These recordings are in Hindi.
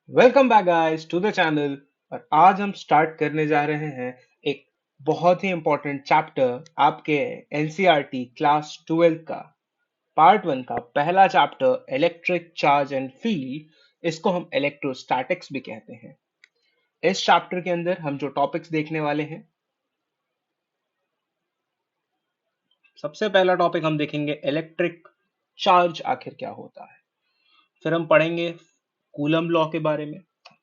Welcome back guys to the channel. और आज हम स्टार्ट करने जा रहे हैं एक बहुत ही इंपॉर्टेंट चैप्टर आपके एनसीईआरटी क्लास 12 का पार्ट वन का पहला chapter electric charge and field. इसको हम इलेक्ट्रोस्टैटिक्स भी कहते हैं। इस चैप्टर के अंदर हम जो टॉपिक्स देखने वाले हैं, सबसे पहला टॉपिक हम देखेंगे इलेक्ट्रिक चार्ज आखिर क्या होता है। फिर हम पढ़ेंगे कूलम लॉ के बारे में,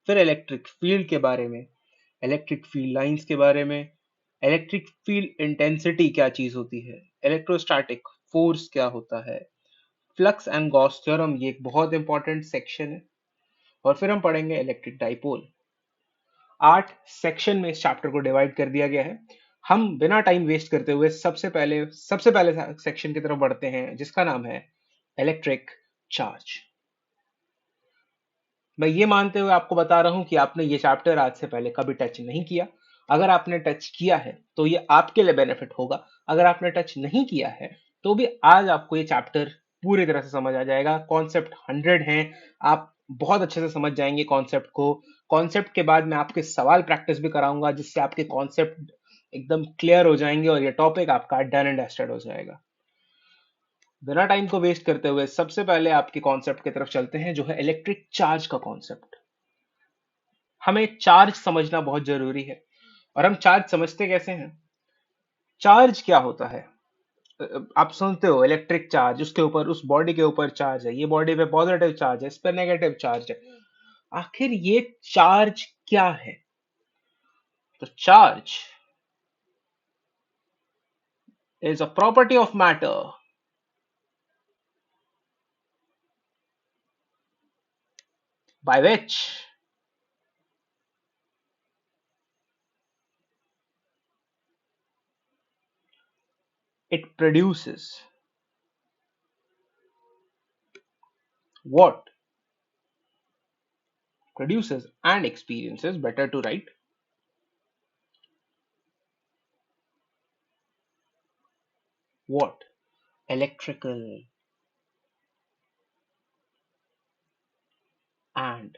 फिर इलेक्ट्रिक फील्ड के बारे में, इलेक्ट्रिक फील्ड लाइंस के बारे में, इलेक्ट्रिक फील्ड इंटेंसिटी क्या चीज होती है, इलेक्ट्रोस्टैटिक फोर्स क्या होता है, फ्लक्स एंड गॉस थ्योरम ये एक बहुत इंपॉर्टेंट सेक्शन है, और फिर हम पढ़ेंगे इलेक्ट्रिक डाइपोल। 8 सेक्शन में इस चैप्टर को डिवाइड कर दिया गया है। हम बिना टाइम वेस्ट करते हुए सबसे पहले सेक्शन की तरफ बढ़ते हैं, जिसका नाम है इलेक्ट्रिक चार्ज। मैं ये मानते हुए आपको बता रहा हूं कि आपने ये चैप्टर आज से पहले कभी टच नहीं किया। अगर आपने टच किया है तो ये आपके लिए बेनिफिट होगा। अगर आपने टच नहीं किया है तो भी आज आपको ये चैप्टर पूरी तरह से समझ आ जाएगा। कॉन्सेप्ट 100 हैं, आप बहुत अच्छे से समझ जाएंगे कॉन्सेप्ट को। कॉन्सेप्ट के बाद मैं आपके सवाल प्रैक्टिस भी कराऊंगा, जिससे आपके कॉन्सेप्ट एकदम क्लियर हो जाएंगे और ये टॉपिक आपका डन एंड डस्टेड हो जाएगा। बिना टाइम को वेस्ट करते हुए सबसे पहले आपके कॉन्सेप्ट की तरफ चलते हैं, जो है इलेक्ट्रिक चार्ज का कॉन्सेप्ट। हमें चार्ज समझना बहुत जरूरी है। और हम चार्ज समझते कैसे हैं? चार्ज क्या होता है? आप सुनते हो इलेक्ट्रिक चार्ज, उसके ऊपर, उस बॉडी के ऊपर चार्ज है, ये बॉडी पे पॉजिटिव चार्ज है, इस पर नेगेटिव चार्ज है। आखिर ये चार्ज क्या है? तो charge is a property of matter by which it produces what? Produces and experiences, better to write, what? Electrical and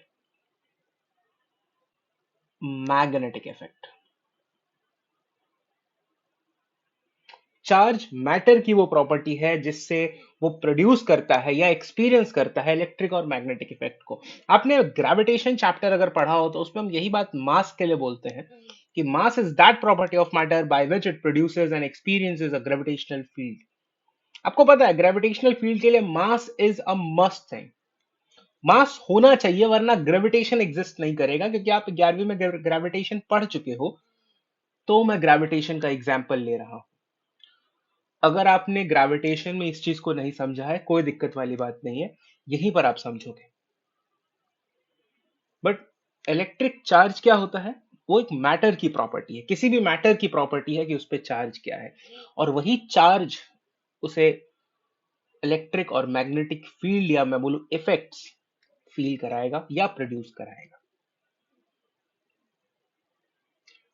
magnetic effect। Charge matter की वो प्रॉपर्टी है जिससे वो प्रोड्यूस करता है या एक्सपीरियंस करता है इलेक्ट्रिक और मैग्नेटिक इफेक्ट को। आपने ग्रेविटेशन चैप्टर अगर पढ़ा हो तो उसमें हम यही बात मास के लिए बोलते हैं कि mass is that property of matter by which it produces and experiences a gravitational field. आपको पता है ग्रेविटेशनल फील्ड के लिए mass is a must thing. Mass होना चाहिए, वरना ग्रेविटेशन एग्जिस्ट नहीं करेगा। क्योंकि आप 11वीं में ग्रेविटेशन पढ़ चुके हो, तो मैं ग्रेविटेशन का एग्जाम्पल ले रहा हूं। अगर आपने ग्रेविटेशन में इस चीज को नहीं समझा है, कोई दिक्कत वाली बात नहीं है, यहीं पर आप समझोगे। बट इलेक्ट्रिक चार्ज क्या होता है? वो एक मैटर की प्रॉपर्टी है, किसी भी मैटर की प्रॉपर्टी है कि उस पर चार्ज क्या है, और वही चार्ज उसे इलेक्ट्रिक और मैग्नेटिक फील्ड, या मैं बोलूं इफेक्ट्स, फील कराएगा या प्रोड्यूस कराएगा।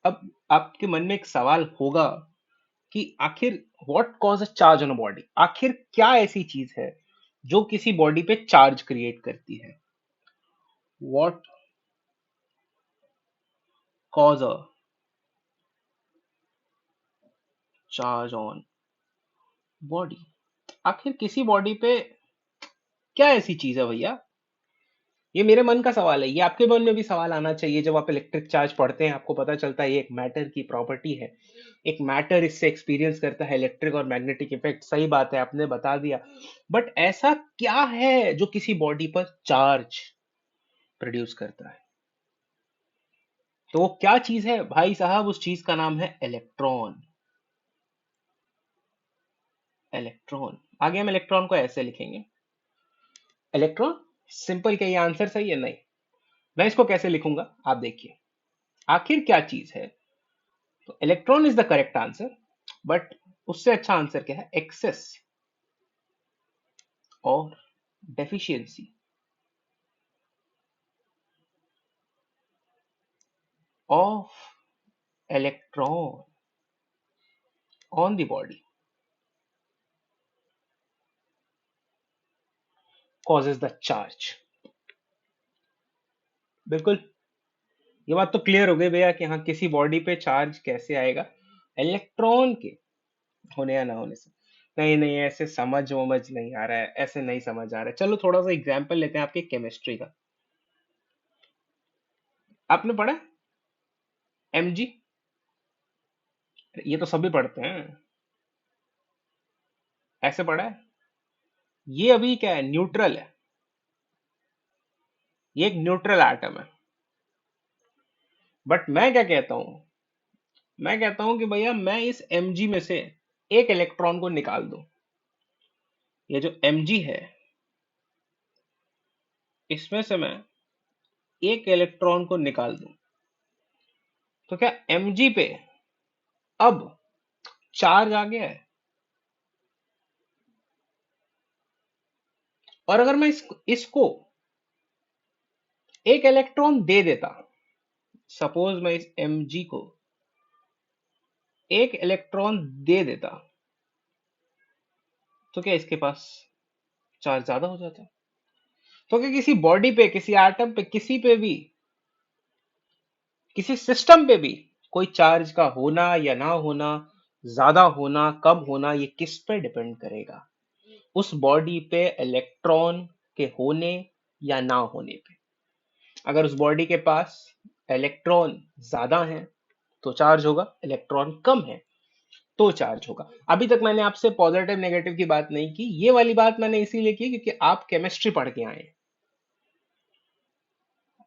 अब आपके मन में एक सवाल होगा कि आखिर what cause a charge on a body? आखिर क्या ऐसी चीज है जो किसी बॉडी पे चार्ज क्रिएट करती है? What cause a charge on body? आखिर किसी बॉडी पे क्या ऐसी चीज है भैया? ये मेरे मन का सवाल है, ये आपके मन में भी सवाल आना चाहिए। जब आप इलेक्ट्रिक चार्ज पढ़ते हैं, आपको पता चलता है ये एक मैटर की प्रॉपर्टी है। एक मैटर इससे एक्सपीरियंस करता है इलेक्ट्रिक और मैग्नेटिक इफेक्ट। सही बात है, आपने बता दिया। बट ऐसा क्या है जो किसी बॉडी पर चार्ज प्रोड्यूस करता है? तो वो क्या चीज है भाई साहब? उस चीज का नाम है इलेक्ट्रॉन। इलेक्ट्रॉन। आगे हम इलेक्ट्रॉन को ऐसे लिखेंगे, इलेक्ट्रॉन। सिंपल। क्या ये आंसर सही है? नहीं। मैं इसको कैसे लिखूंगा आप देखिए। आखिर क्या चीज है? तो electron is the correct answer, but उससे अच्छा आंसर क्या है? एक्सेस और deficiency of electron on the body causes the charge। बिल्कुल, ये बात तो क्लियर हो गई भैया कि हाँ किसी बॉडी पे चार्ज कैसे आएगा, इलेक्ट्रॉन के होने या ना होने से। नहीं नहीं, ऐसे समझ नहीं आ रहा है, ऐसे नहीं समझ आ रहा है। चलो थोड़ा सा एग्जाम्पल लेते हैं आपके केमिस्ट्री का। आपने पढ़ा mg? ये तो सभी पढ़ते हैं, ऐसे पढ़ा है। ये अभी क्या है, न्यूट्रल है, ये एक न्यूट्रल एटम है। बट मैं क्या कहता हूं, मैं कहता हूं कि भैया मैं इस mg में से एक इलेक्ट्रॉन को निकाल दूं। ये जो mg है, इसमें से मैं एक इलेक्ट्रॉन को निकाल दूं, तो क्या mg पे अब चार्ज आ गया है? और अगर मैं इसको एक इलेक्ट्रॉन दे देता, सपोज मैं इस mg को एक इलेक्ट्रॉन दे देता, तो क्या इसके पास चार्ज ज्यादा हो जाता? तो क्या किसी बॉडी पे, किसी एटम पे, किसी पे भी, किसी सिस्टम पे भी कोई चार्ज का होना या ना होना, ज्यादा होना कम होना, ये किस पे डिपेंड करेगा? उस बॉडी पे इलेक्ट्रॉन के होने या ना होने पे। अगर उस बॉडी के पास इलेक्ट्रॉन ज्यादा है तो चार्ज होगा, इलेक्ट्रॉन कम है तो चार्ज होगा। अभी तक मैंने आपसे पॉजिटिव नेगेटिव की बात नहीं की, ये वाली बात मैंने इसीलिए की क्योंकि आप केमिस्ट्री पढ़ के आए हैं।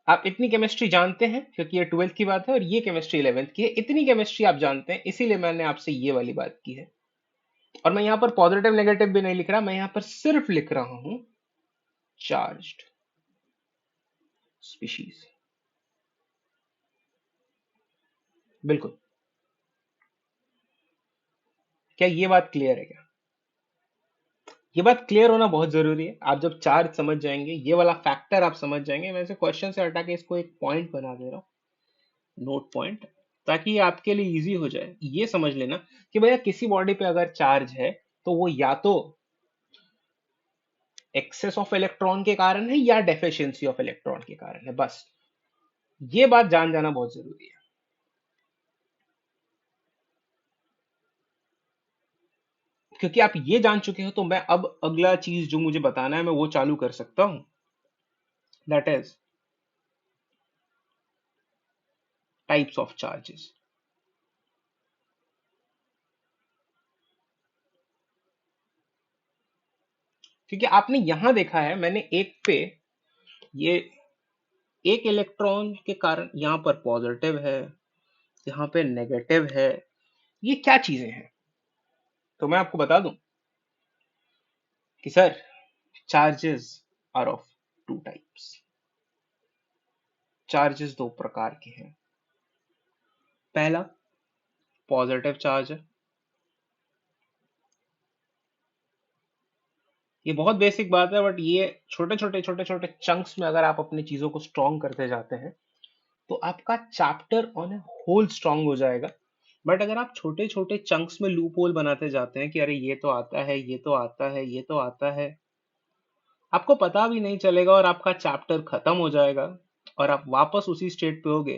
आप इतनी केमिस्ट्री जानते हैं क्योंकि ये 12th की बात है और ये केमिस्ट्री 11th की है, इतनी केमिस्ट्री आप जानते हैं, इसीलिए मैंने आपसे ये वाली बात की है। और मैं यहां पर पॉजिटिव नेगेटिव भी नहीं लिख रहा, मैं यहां पर सिर्फ लिख रहा हूं चार्ज्ड स्पीशीज। बिल्कुल। क्या ये बात क्लियर है क्या? ये बात क्लियर होना बहुत जरूरी है। आप जब चार्ज समझ जाएंगे, ये वाला फैक्टर आप समझ जाएंगे, मैं इसे क्वेश्चन से हटा के इसको एक पॉइंट बना दे रहा हूँ, नोट पॉइंट, ताकि ये आपके लिए इजी हो जाए। ये समझ लेना कि भैया किसी बॉडी पे अगर चार्ज है तो वो या तो एक्सेस ऑफ इलेक्ट्रॉन के कारण है या डेफिशिएंसी ऑफ इलेक्ट्रॉन के कारण है, बस ये बात जान जाना बहुत जरूरी है। क्योंकि आप ये जान चुके हो तो मैं अब अगला चीज जो मुझे बताना है मैं वो चालू कर सकता हूं, that is types of charges. क्योंकि आपने यहां देखा है, मैंने एक पे ये एक इलेक्ट्रॉन के कारण यहां पर पॉजिटिव है, यहां पे नेगेटिव है, ये क्या चीजें हैं? तो मैं आपको बता दूं कि sir charges are of two types. Charges दो प्रकार के हैं। पहला पॉजिटिव चार्ज है, ये बहुत बेसिक बात है बट ये छोटे छोटे चंक्स में अगर आप अपनी चीजों को स्ट्रॉन्ग करते जाते हैं तो आपका chapter on a whole strong हो जाएगा। बट अगर आप छोटे छोटे चंक्स में लूप होल बनाते जाते हैं कि अरे ये तो आता है, ये तो आता है, ये तो आता है, आपको पता भी नहीं चलेगा और आपका चैप्टर खत्म हो जाएगा और आप वापस उसी स्टेट पे होगे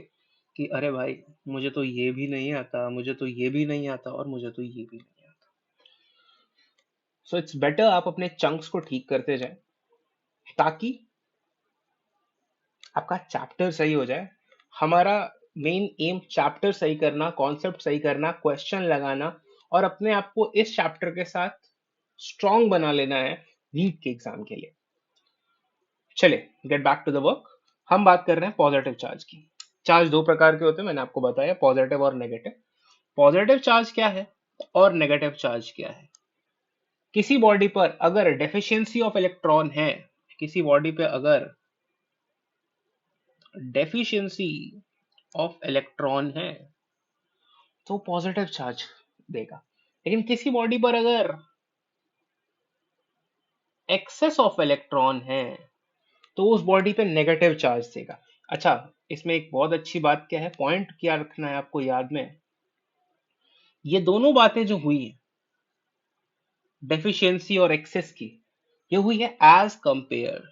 कि अरे भाई मुझे तो ये भी नहीं आता, मुझे तो ये भी नहीं आता और मुझे तो ये भी नहीं आता। सो इट्स बेटर आप अपने चंक्स को ठीक करते जाएं ताकि आपका चैप्टर सही हो जाए। हमारा मेन एम चैप्टर सही करना, कॉन्सेप्ट सही करना, क्वेश्चन लगाना और अपने आप को इस चैप्टर के साथ स्ट्रॉन्ग बना लेना है नीट के एग्जाम के लिए। चले get back to the work. हम बात कर रहे हैं पॉजिटिव चार्ज की। चार्ज दो प्रकार के होते हैं, मैंने आपको बताया, पॉजिटिव और नेगेटिव। पॉजिटिव चार्ज क्या है और नेगेटिव चार्ज क्या है? किसी बॉडी पर अगर डेफिशिएंसी ऑफ इलेक्ट्रॉन है, किसी बॉडी पे अगर डेफिशिएंसी ऑफ इलेक्ट्रॉन है तो पॉजिटिव चार्ज देगा। लेकिन किसी बॉडी पर अगर एक्सेस ऑफ इलेक्ट्रॉन है तो उस बॉडी पे नेगेटिव चार्ज देगा। अच्छा, इसमें एक बहुत अच्छी बात क्या है, पॉइंट क्या रखना है आपको याद में, ये दोनों बातें जो हुई है डेफिशिएंसी और एक्सेस की, ये हुई है एज कंपेयर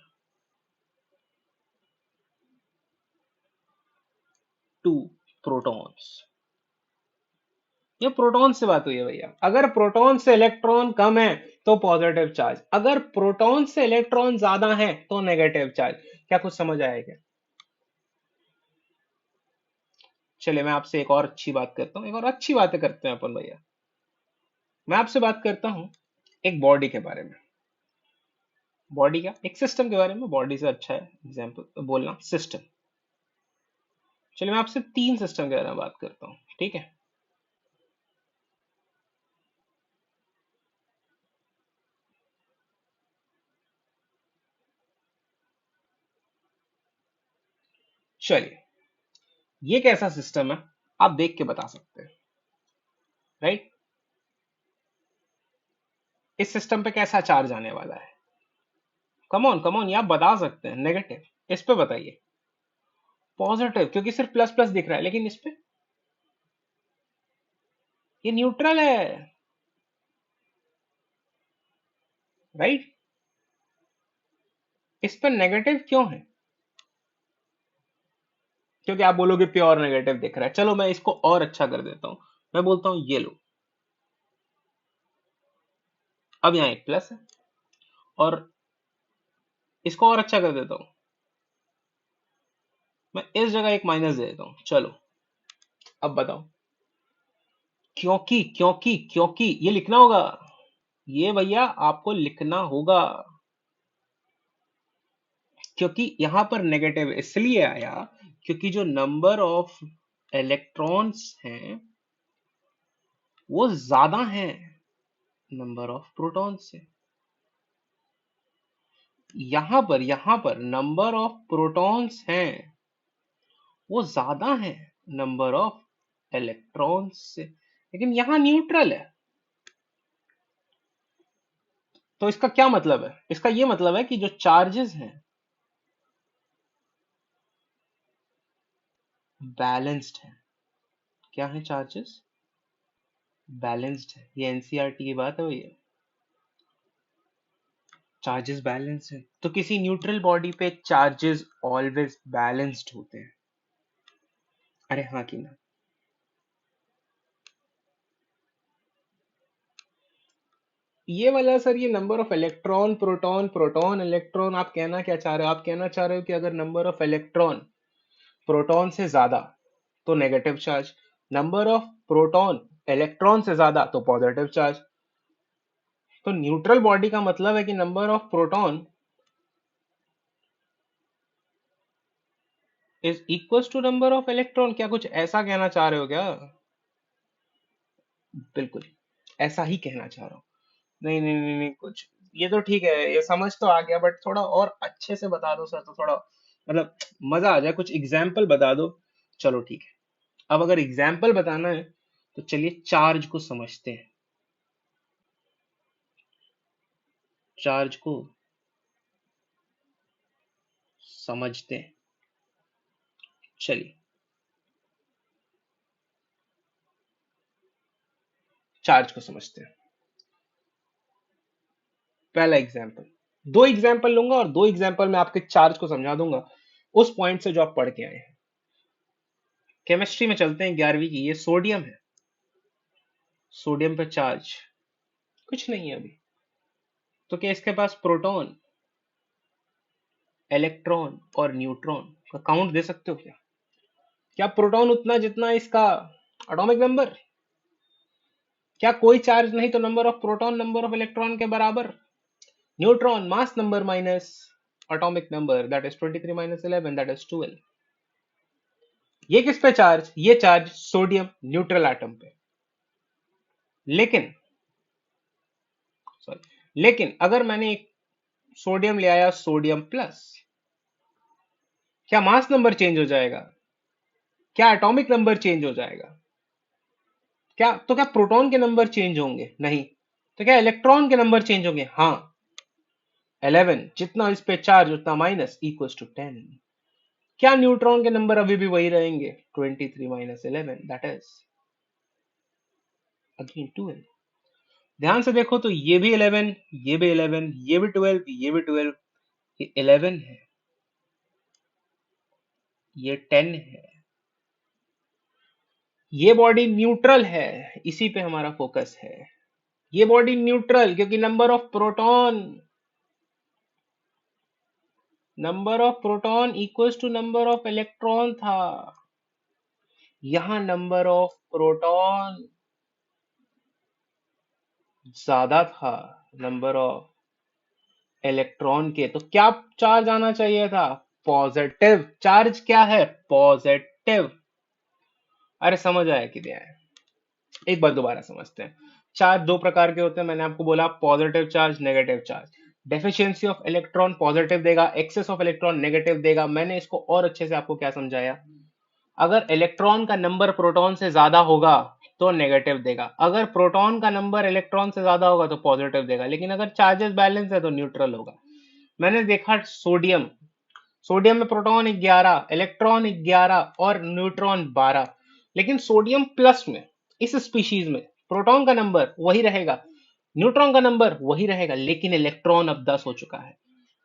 टू प्रोटॉन्स। ये प्रोटॉन से बात हुई है भैया। अगर प्रोटॉन से इलेक्ट्रॉन कम है तो पॉजिटिव चार्ज, अगर प्रोटॉन से इलेक्ट्रॉन ज्यादा है तो नेगेटिव चार्ज। क्या कुछ समझ आया क्या? चलिए मैं आपसे एक और अच्छी बात करता हूँ, एक और अच्छी बातें करते हैं अपन भैया। मैं आपसे बात करता हूँ एक बॉडी के बारे में। बॉडी क्या, एक सिस्टम के बारे में। बॉडी से अच्छा है एग्जाम्पल बोलना सिस्टम। चलिए मैं आपसे तीन सिस्टम के बारे में बात करता हूँ, ठीक है। चलिए ये कैसा सिस्टम है आप देख के बता सकते हैं, राइट। इस सिस्टम पे कैसा चार्ज आने वाला है? कम ऑन, ये आप बता सकते हैं। नेगेटिव। इस पे बताइए। पॉजिटिव, क्योंकि सिर्फ प्लस प्लस दिख रहा है। लेकिन इस पे ये न्यूट्रल है, राइट। इस पे नेगेटिव क्यों है? क्योंकि आप बोलोगे प्योर नेगेटिव दिख रहा है। चलो मैं इसको और अच्छा कर देता हूं। मैं बोलता हूं ये लो, अब यहाँ एक प्लस है, और इसको और अच्छा कर देता हूं। मैं इस जगह एक माइनस दे देता हूं। चलो अब बताओ। क्योंकि ये लिखना होगा। ये भैया आपको लिखना होगा, क्योंकि यहां पर नेगेटिव इसलिए आया क्योंकि जो नंबर ऑफ इलेक्ट्रॉन्स हैं वो ज्यादा है नंबर ऑफ प्रोटॉन से। यहां पर नंबर ऑफ प्रोटॉन्स हैं वो ज्यादा है नंबर ऑफ इलेक्ट्रॉन्स से, लेकिन यहां न्यूट्रल है। तो इसका क्या मतलब है? इसका ये मतलब है कि जो चार्जेस हैं बैलेंस्ड है। क्या है चार्जेस? बैलेंस्ड है। ये एनसीईआरटी की बात है भैया। चार्जेस बैलेंस्ड है तो किसी न्यूट्रल बॉडी पे चार्जेस ऑलवेज बैलेंस्ड होते हैं। अरे हाँ कि ना? ये वाला सर, ये number of electron proton, proton electron, आप कहना क्या चाह रहे हो? आप कहना चाह रहे हो कि अगर नंबर ऑफ इलेक्ट्रॉन प्रोटॉन से ज्यादा तो negative charge, number of proton electron से ज्यादा तो पॉजिटिव चार्ज। तो न्यूट्रल बॉडी का मतलब है कि number of proton is equal to number of electron. क्या कुछ ऐसा कहना चाह रहे हो क्या? बिल्कुल ऐसा ही कहना चाह रहा हूँ। नहीं नहीं नहीं नहीं, कुछ ये तो ठीक है, ये समझ तो आ गया, बट थोड़ा और अच्छे से बता दो सर, तो थोड़ा मतलब मजा आ जाए। कुछ एग्जाम्पल बता दो। चलो ठीक है, अब अगर एग्जाम्पल बताना है तो चलिए चार्ज को समझते हैं। चार्ज को समझते हैं। चलिए चार्ज को समझते हैं। पहला एग्जाम्पल, दो एग्जाम्पल लूंगा और दो एग्जाम्पल में आपके चार्ज को समझा दूंगा उस पॉइंट से जो आप पढ़ के आए हैं। केमिस्ट्री में चलते हैं 11वीं की। ये सोडियम है। सोडियम पे चार्ज कुछ नहीं है अभी। तो क्या इसके पास प्रोटॉन, इलेक्ट्रॉन और न्यूट्रॉन का काउंट दे सकते हो क्या? क्या प्रोटॉन उतना जितना इसका एटॉमिक नंबर? क्या कोई चार्ज नहीं तो number of proton number of electron के बराबर। Neutron mass number minus atomic number, that is 23 minus 11, that is 12। ये किस पे चार्ज? ये चार्ज सोडियम न्यूट्रल एटम पे। लेकिन सॉरी, लेकिन अगर मैंने एक सोडियम ले आया, सोडियम प्लस, क्या मास नंबर चेंज हो जाएगा? क्या एटॉमिक नंबर चेंज हो जाएगा? क्या प्रोटॉन के नंबर चेंज होंगे? नहीं। तो क्या इलेक्ट्रॉन के नंबर चेंज होंगे? हाँ। 11 जितना इस पे चार्ज उतना माइनस इक्वल्स टू 10। क्या न्यूट्रॉन के नंबर अभी भी वही रहेंगे? 23 माइनस 11, दैट इज अगेन 12। ध्यान से देखो तो ये भी 11, ये भी 11, ये भी 12, ये भी 12। ये 11 है, ये 10 है, ये बॉडी न्यूट्रल है, इसी पे हमारा फोकस है। ये बॉडी न्यूट्रल, क्योंकि number of proton equals to number of electron था। यहां नंबर ऑफ प्रोटॉन ज्यादा था नंबर ऑफ इलेक्ट्रॉन के, तो क्या चार्ज आना चाहिए था? Positive charge. क्या है? पॉजिटिव। अरे समझ आया कि नहीं आया? एक बार दोबारा समझते हैं। चार्ज दो प्रकार के होते हैं, मैंने आपको बोला positive charge, negative charge. Deficiency of electron positive देगा, एक्सेस ऑफ इलेक्ट्रॉन नेगेटिव देगा। मैंने इसको और अच्छे से आपको क्या समझाया? अगर इलेक्ट्रॉन का नंबर प्रोटॉन से ज्यादा होगा तो नेगेटिव देगा, अगर प्रोटॉन का नंबर इलेक्ट्रॉन से ज्यादा होगा तो पॉजिटिव देगा, लेकिन अगर चार्जेस बैलेंस है तो न्यूट्रल होगा। मैंने देखा सोडियम, सोडियम में प्रोटॉन 11, इलेक्ट्रॉन 11 और न्यूट्रॉन 12, लेकिन सोडियम प्लस में इस स्पीशीज में प्रोटॉन का नंबर वही रहेगा, न्यूट्रॉन का नंबर वही रहेगा, लेकिन इलेक्ट्रॉन अब 10 हो चुका है।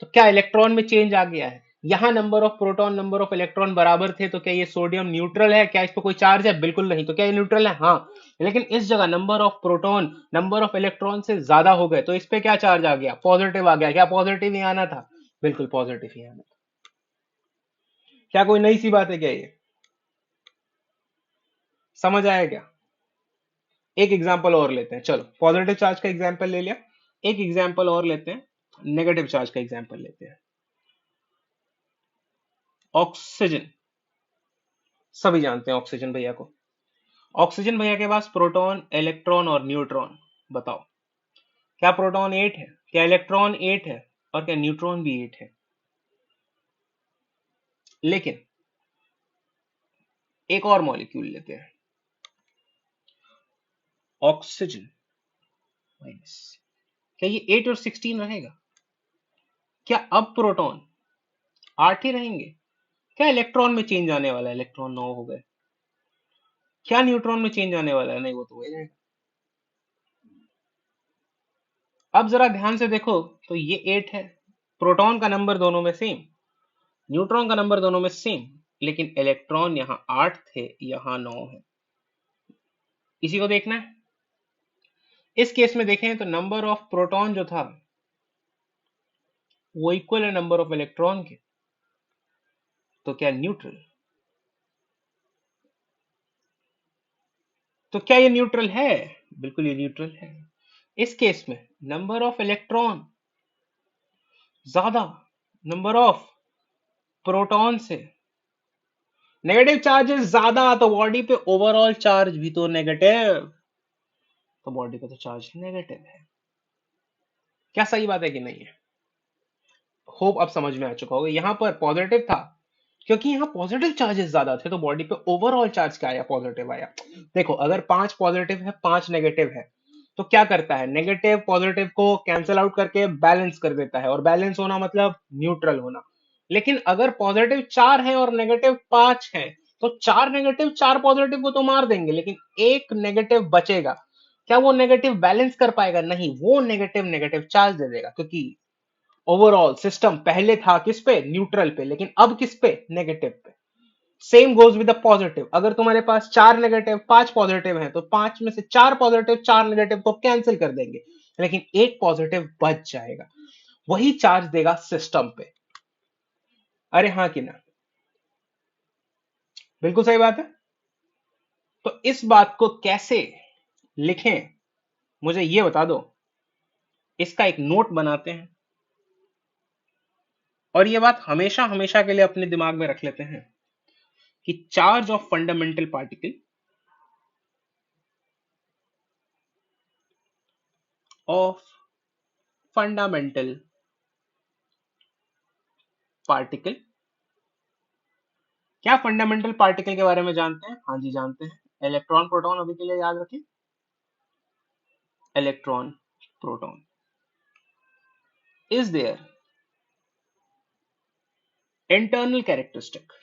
तो क्या इलेक्ट्रॉन में चेंज आ गया है? यहां number of proton number of electron बराबर थे, तो क्या ये सोडियम न्यूट्रल है? क्या इस पर कोई चार्ज है? बिल्कुल नहीं। तो क्या ये न्यूट्रल है? हाँ। लेकिन इस जगह number of proton number of electron से ज्यादा हो गए, तो इस पे क्या चार्ज आ गया? पॉजिटिव आ गया। क्या पॉजिटिव ही आना था? बिल्कुल पॉजिटिव ही आना था। क्या कोई नई सी बात है क्या ये? समझ आया क्या? एक एग्जांपल और लेते हैं, चलो पॉजिटिव चार्ज का एग्जांपल ले लिया, एक एग्जांपल और लेते हैं, नेगेटिव चार्ज का एग्जांपल लेते हैं। ऑक्सीजन, सभी जानते हैं ऑक्सीजन भैया को। ऑक्सीजन भैया के पास प्रोटॉन, इलेक्ट्रॉन और न्यूट्रॉन। बताओ, क्या प्रोटॉन 8 है? क्या इलेक्ट्रॉन 8 है? और क्या न्यूट्रॉन भी 8 है? लेकिन एक और मॉलिक्यूल लेते हैं, ऑक्सीजन माइनस। क्या ये 8 और 16 रहेगा? क्या अब प्रोटॉन 8 ही रहेंगे? क्या इलेक्ट्रॉन में चेंज आने वाला है? इलेक्ट्रॉन 9 हो गए। क्या न्यूट्रॉन में चेंज आने वाला है? नहीं, वो तो वही रहेगा। अब जरा ध्यान से देखो, तो ये 8 है, प्रोटॉन का नंबर दोनों में सेम, न्यूट्रॉन का नंबर दोनों में सेम, लेकिन इलेक्ट्रॉन यहां 8 थे, यहां 9 है। इसी को देखना है। इस केस में देखें तो नंबर ऑफ प्रोटॉन जो था वो इक्वल है नंबर ऑफ इलेक्ट्रॉन के, तो क्या न्यूट्रल? तो क्या ये न्यूट्रल है? बिल्कुल ये न्यूट्रल है। इस केस में नंबर ऑफ इलेक्ट्रॉन ज्यादा नंबर ऑफ प्रोटॉन से, नेगेटिव चार्जेस ज्यादा, तो बॉडी पे ओवरऑल चार्ज भी तो नेगेटिव, तो बॉडी पे तो चार्ज नेगेटिव है। क्या सही बात है कि नहीं है? होप अब समझ में आ चुका होगा। यहां पर पॉजिटिव था, क्योंकि यहाँ पॉजिटिव चार्जेस ज्यादा थे, तो बॉडी पे ओवरऑल चार्ज क्या आया? पॉजिटिव आया। देखो, अगर 5 पॉजिटिव है 5 नेगेटिव है, तो क्या करता है? नेगेटिव पॉजिटिव को कैंसिल आउट करके बैलेंस कर देता है, और बैलेंस होना मतलब न्यूट्रल होना। लेकिन अगर पॉजिटिव 4 है और नेगेटिव 5 है, तो 4 नेगेटिव 4 पॉजिटिव को तो मार देंगे, लेकिन एक नेगेटिव बचेगा। क्या वो नेगेटिव बैलेंस कर पाएगा? नहीं, वो नेगेटिव नेगेटिव चार्ज दे देगा, क्योंकि ओवरऑल सिस्टम पहले था किस पे? न्यूट्रल पे, लेकिन अब किस पे? नेगेटिव पे। Same goes with the positive. अगर तुम्हारे पास 4 नेगेटिव 5 पॉजिटिव है, तो 5 में से 4 पॉजिटिव 4 नेगेटिव को कैंसिल कर देंगे, लेकिन एक पॉजिटिव बच जाएगा, वही चार्ज देगा सिस्टम पे। अरे हाँ कि ना? बिल्कुल सही बात है। तो इस बात को कैसे लिखें, मुझे ये बता दो। इसका एक नोट बनाते हैं, और ये बात हमेशा हमेशा के लिए अपने दिमाग में रख लेते हैं कि charge of fundamental particle of fundamental particle. क्या फंडामेंटल पार्टिकल के बारे में जानते हैं? हाँ जी जानते हैं। इलेक्ट्रॉन प्रोटॉन, अभी के लिए याद रखें, electron proton. Is there internal characteristic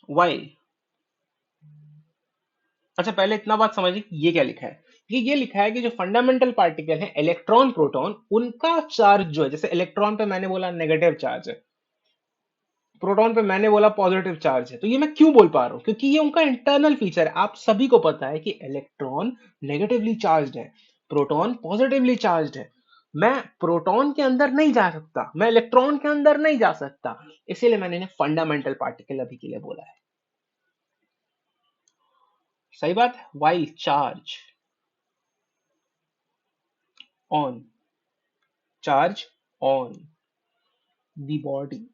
why. अच्छा, पहले इतना बात समझिए कि ये क्या लिखा है। ये लिखा है कि जो फंडामेंटल पार्टिकल है इलेक्ट्रॉन प्रोटॉन, उनका चार्ज जो है, जैसे इलेक्ट्रॉन पे मैंने बोला नेगेटिव चार्ज है, प्रोटॉन पे मैंने बोला पॉजिटिव चार्ज है, तो ये मैं क्यों बोल पा रहा हूँ, क्योंकि ये उनका इंटरनल फीचर है। आप सभी को पता है कि इलेक्ट्रॉन नेगेटिवली चार्ज्ड है, प्रोटॉन पॉजिटिवली चार्ज्ड है। मैं प्रोटॉन के अंदर नहीं जा सकता, मैं इलेक्ट्रॉन के अंदर नहीं जा सकता, इसीलिए मैंने इन्हें फंडामेंटल पार्टिकल अभी के लिए बोला है। सही बात है। While charge on, charge on the body,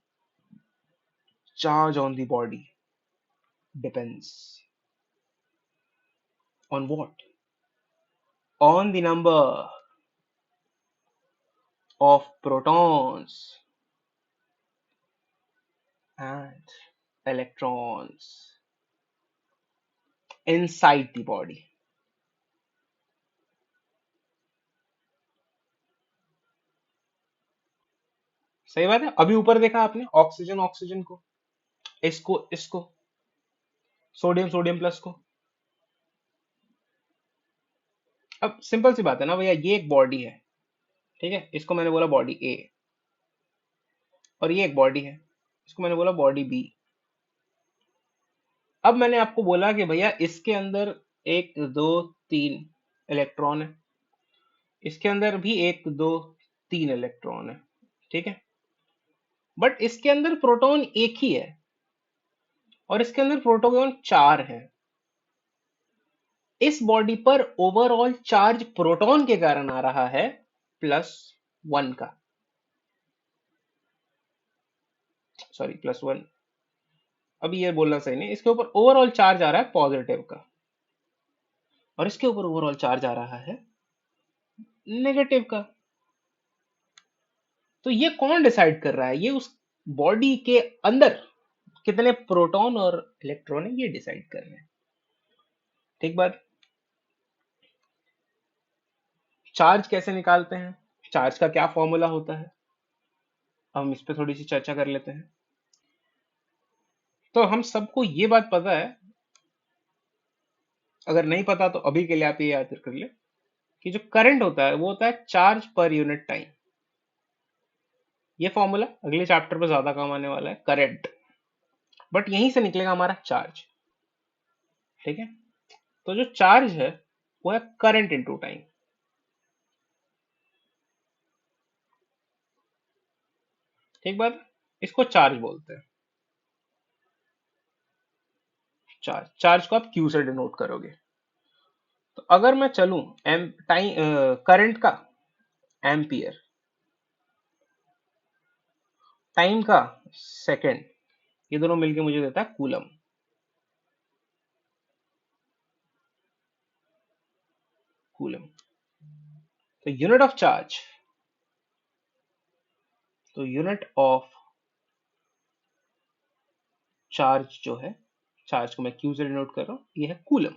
charge on the body depends on what? On the number of protons and electrons inside the body. सही बात है। अभी ऊपर देखा आपने ऑक्सीजन ऑक्सीजन को, इसको सोडियम सोडियम प्लस को। अब सिंपल सी बात है ना भैया, ये एक बॉडी है, ठीक है, इसको मैंने बोला बॉडी ए, और ये एक बॉडी है, इसको मैंने बोला बॉडी बी। अब मैंने आपको बोला कि भैया इसके अंदर एक दो तीन इलेक्ट्रॉन है, इसके अंदर भी एक दो तीन इलेक्ट्रॉन है, ठीक है, बट इसके अंदर प्रोटॉन एक ही है और इसके अंदर प्रोटॉन चार है। इस बॉडी पर ओवरऑल चार्ज प्रोटॉन के कारण आ रहा है +1 का, सॉरी +1, अभी ये बोलना सही नहीं, इसके ऊपर ओवरऑल चार्ज आ रहा है पॉजिटिव का, और इसके ऊपर ओवरऑल चार्ज आ रहा है नेगेटिव का। तो ये कौन डिसाइड कर रहा है, ये उस बॉडी के अंदर कितने प्रोटॉन और इलेक्ट्रॉन है ये डिसाइड कर रहे हैं। ठीक बात। चार्ज कैसे निकालते हैं, चार्ज का क्या फॉर्मूला होता है, हम इस पे थोड़ी सी चर्चा कर लेते हैं। तो हम सबको ये बात पता है, अगर नहीं पता तो अभी के लिए आप ये याद कर ले कि जो करंट होता है वो होता है चार्ज पर यूनिट टाइम। ये फॉर्मूला अगले चैप्टर पर ज्यादा काम आने वाला है, करंट, बट यहीं से निकलेगा हमारा चार्ज। ठीक है, तो जो चार्ज है वो है करंट इनटू टाइम। ठीक बात, इसको चार्ज बोलते हैं। चार्ज, चार्ज को आप क्यू से डिनोट करोगे। तो अगर मैं चलूं एम टाइम करंट का एम्पियर, टाइम का सेकंड, ये दोनों मिलके मुझे देता है कूलम। कूलम, तो यूनिट ऑफ चार्ज, तो यूनिट ऑफ चार्ज जो है, चार्ज को मैं क्यू से डिनोट कर रहा हूं, ये है कूलम,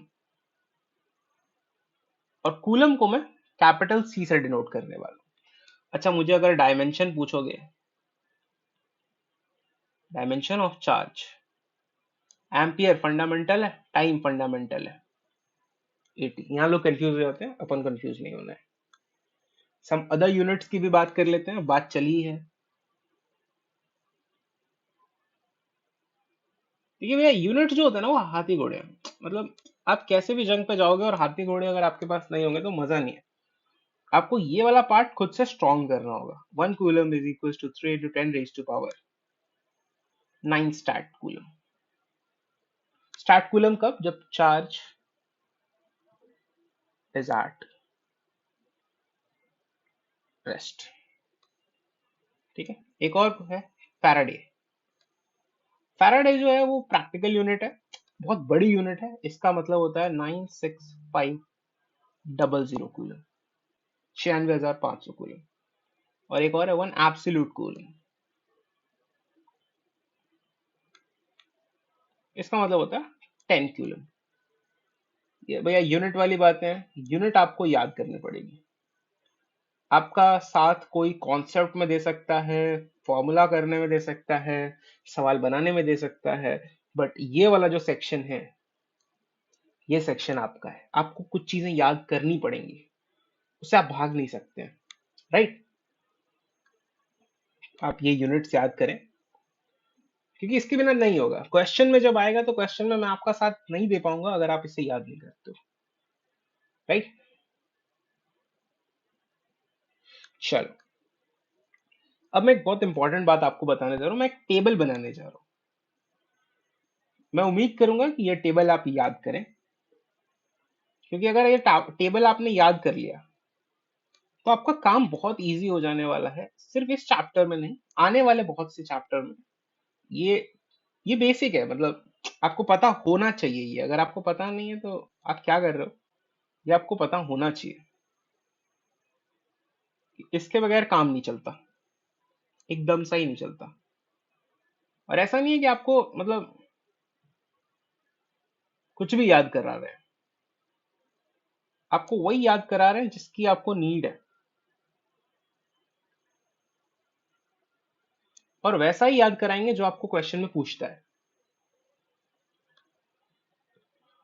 और कूलम को मैं कैपिटल सी से डिनोट करने वाला हूं। अच्छा, मुझे अगर डायमेंशन पूछोगे, dimension of charge, ampere fundamental है, टाइम फंडामेंटल है, 80। यहाँ लोग कंफ्यूज हो जाते हैं, अपन कंफ्यूज नहीं होना है। सम अदर यूनिट्स की भी बात कर लेते हैं, बात चली है। देखिए भैया, यूनिट जो होता है ना वो हाथी घोड़े हैं। मतलब आप कैसे भी जंग पे जाओगे और हाथी घोड़े अगर आपके पास नहीं होंगे तो मजा नहीं है। आपको ये वाला पार्ट खुद से स्ट्रॉन्ग करना होगा। 1 coulomb is equal to 3 into 10 raised to power 9 stat coulomb. Stat coulomb कब, जब चार्ज इज एट रेस्ट। ठीक है, एक और है फैराडे। फैराडे जो है वो प्रैक्टिकल यूनिट है, बहुत बड़ी यूनिट है, इसका मतलब होता है 96500 कूलम, 96,500 कूलम। और एक और है 1 एब्सोल्यूट कूलम, इसका मतलब होता है 10 कूलम। ये भैया यूनिट वाली बातें हैं, यूनिट आपको याद करनी पड़ेगी। आपका साथ कोई कॉन्सेप्ट में दे सकता है, फॉर्मूला करने में दे सकता है, सवाल बनाने में दे सकता है, बट ये वाला जो सेक्शन है ये सेक्शन आपका है, आपको कुछ चीजें याद करनी पड़ेंगी, उससे आप भाग नहीं सकते हैं, राइट। आप ये यूनिट्स याद करें, क्योंकि इसके बिना नहीं होगा। क्वेश्चन में जब आएगा तो क्वेश्चन में मैं आपका साथ नहीं दे पाऊंगा अगर आप इसे याद नहीं करते हो, राइट। चलो, अब मैं एक बहुत इंपॉर्टेंट बात आपको बताने जा रहा हूं, मैं एक टेबल बनाने जा रहा हूं। मैं उम्मीद करूंगा कि ये टेबल आप याद करें, क्योंकि अगर ये टेबल आपने याद कर लिया तो आपका काम बहुत इजी हो जाने वाला है, सिर्फ इस चैप्टर में नहीं, आने वाले बहुत से चैप्टर में। ये ये बेसिक है, मतलब आपको पता होना चाहिए। ये अगर आपको पता नहीं है तो आप क्या कर रहे हो, ये आपको पता होना चाहिए। इसके बगैर काम नहीं चलता, एकदम सही नहीं चलता। और ऐसा नहीं है कि आपको मतलब कुछ भी याद करा रहे हैं, आपको वही याद करा रहे हैं जिसकी आपको नीड है, और वैसा ही याद कराएंगे जो आपको क्वेश्चन में पूछता है।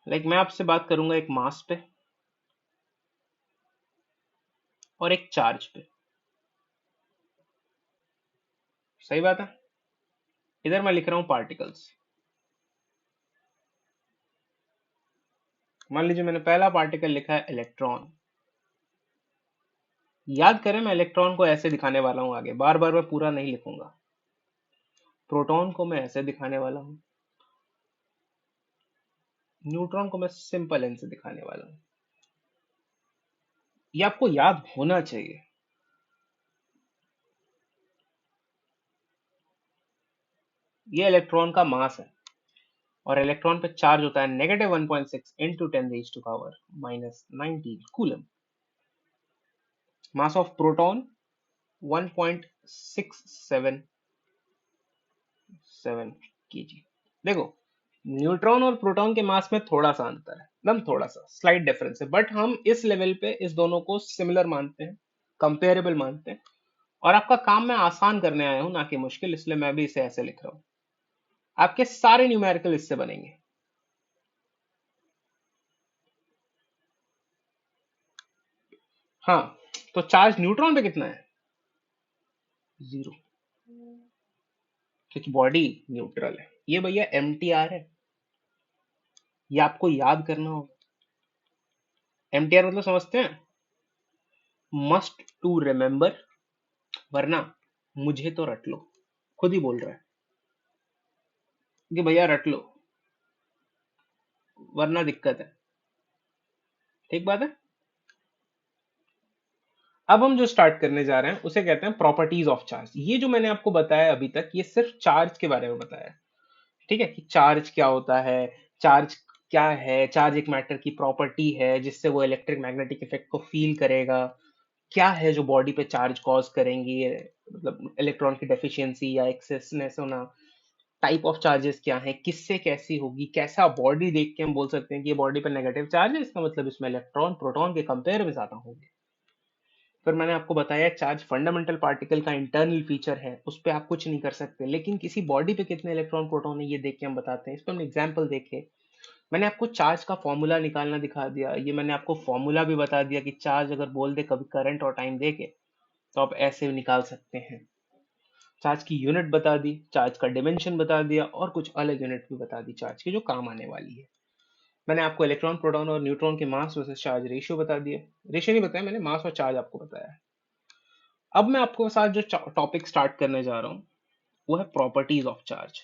लाइक मैं आपसे बात करूंगा एक मास पे और एक चार्ज पे, सही बात है। इधर मैं लिख रहा हूं पार्टिकल्स। मान लीजिए मैंने पहला पार्टिकल लिखा है इलेक्ट्रॉन। याद करें, मैं इलेक्ट्रॉन को ऐसे दिखाने वाला हूं, आगे बार बार मैं पूरा नहीं लिखूंगा। प्रोटॉन को मैं ऐसे दिखाने वाला हूं, न्यूट्रॉन को मैं सिंपल एन से दिखाने वाला हूं। ये आपको याद होना चाहिए। ये इलेक्ट्रॉन का मास है, और इलेक्ट्रॉन पे चार्ज होता है -1.6 into 10⁻⁻⁹ coulomb. Mass of proton 1.677 kg। देखो, न्यूट्रॉन और प्रोटॉन के मास में थोड़ा सा अंतर है, एकदम थोड़ा सा स्लाइट डिफरेंस है, बट हम इस लेवल पे इस दोनों को सिमिलर मानते हैं, कंपेरेबल मानते हैं। और आपका काम मैं आसान करने आया हूं, ना कि मुश्किल, इसलिए मैं भी इसे ऐसे लिख रहा हूं। आपके सारे न्यूमेरिकल इससे बनेंगे। हाँ, तो चार्ज न्यूट्रॉन पे कितना है? 0, क्योंकि बॉडी न्यूट्रल है। ये भैया MTR है, ये आपको याद करना होगा। MTR मतलब समझते हैं? मस्ट टू रिमेंबर, वरना मुझे तो रट लो। खुद ही बोल रहा है कि भैया रट लो, वरना दिक्कत है। ठीक बात है। अब हम जो स्टार्ट करने जा रहे हैं उसे कहते हैं प्रॉपर्टीज ऑफ चार्ज। ये जो मैंने आपको बताया अभी तक, ये सिर्फ चार्ज के बारे में बताया है। ठीक है, कि चार्ज क्या होता है, चार्ज क्या है, चार्ज एक मैटर की प्रॉपर्टी है जिससे वो इलेक्ट्रिक मैग्नेटिक इफेक्ट को फील करेगा। क्या है जो बॉडी पे चार्ज कॉज करेंगी, मतलब इलेक्ट्रॉन की डेफिशिएंसी या एक्सेसनेस होना। टाइप ऑफ चार्जेस क्या है, किससे कैसी होगी, कैसा बॉडी देख के हम बोल सकते हैं कि ये बॉडी पे नेगेटिव चार्ज है, इसका मतलब इसमें इलेक्ट्रॉन प्रोटॉन के कंपेयर में ज्यादा होंगे। फिर मैंने आपको बताया चार्ज फंडामेंटल पार्टिकल का इंटरनल फीचर है, उस पर आप कुछ नहीं कर सकते, लेकिन किसी बॉडी पे कितने इलेक्ट्रॉन प्रोटॉन है ये देख के हम बताते हैं। इस पर हमने एग्जाम्पल देखे। मैंने आपको चार्ज का फॉर्मूला निकालना दिखा दिया, ये मैंने आपको फॉर्मूला भी बता दिया कि चार्ज अगर बोल दे कभी करंट और टाइम दे के, तो आप ऐसे निकाल सकते हैं। चार्ज की यूनिट बता दी, चार्ज का डिमेंशन बता दिया, और कुछ अलग यूनिट भी बता दी चार्ज की जो काम आने वाली है। मैंने आपको इलेक्ट्रॉन प्रोटॉन और न्यूट्रॉन के मास वर्सेस चार्ज रेशियो बता दिए। रेशियो नहीं बताया मैंने, मास और चार्ज आपको बताया। अब मैं आपको साथ जो टॉपिक स्टार्ट करने जा रहा हूँ वो है प्रॉपर्टीज ऑफ चार्ज।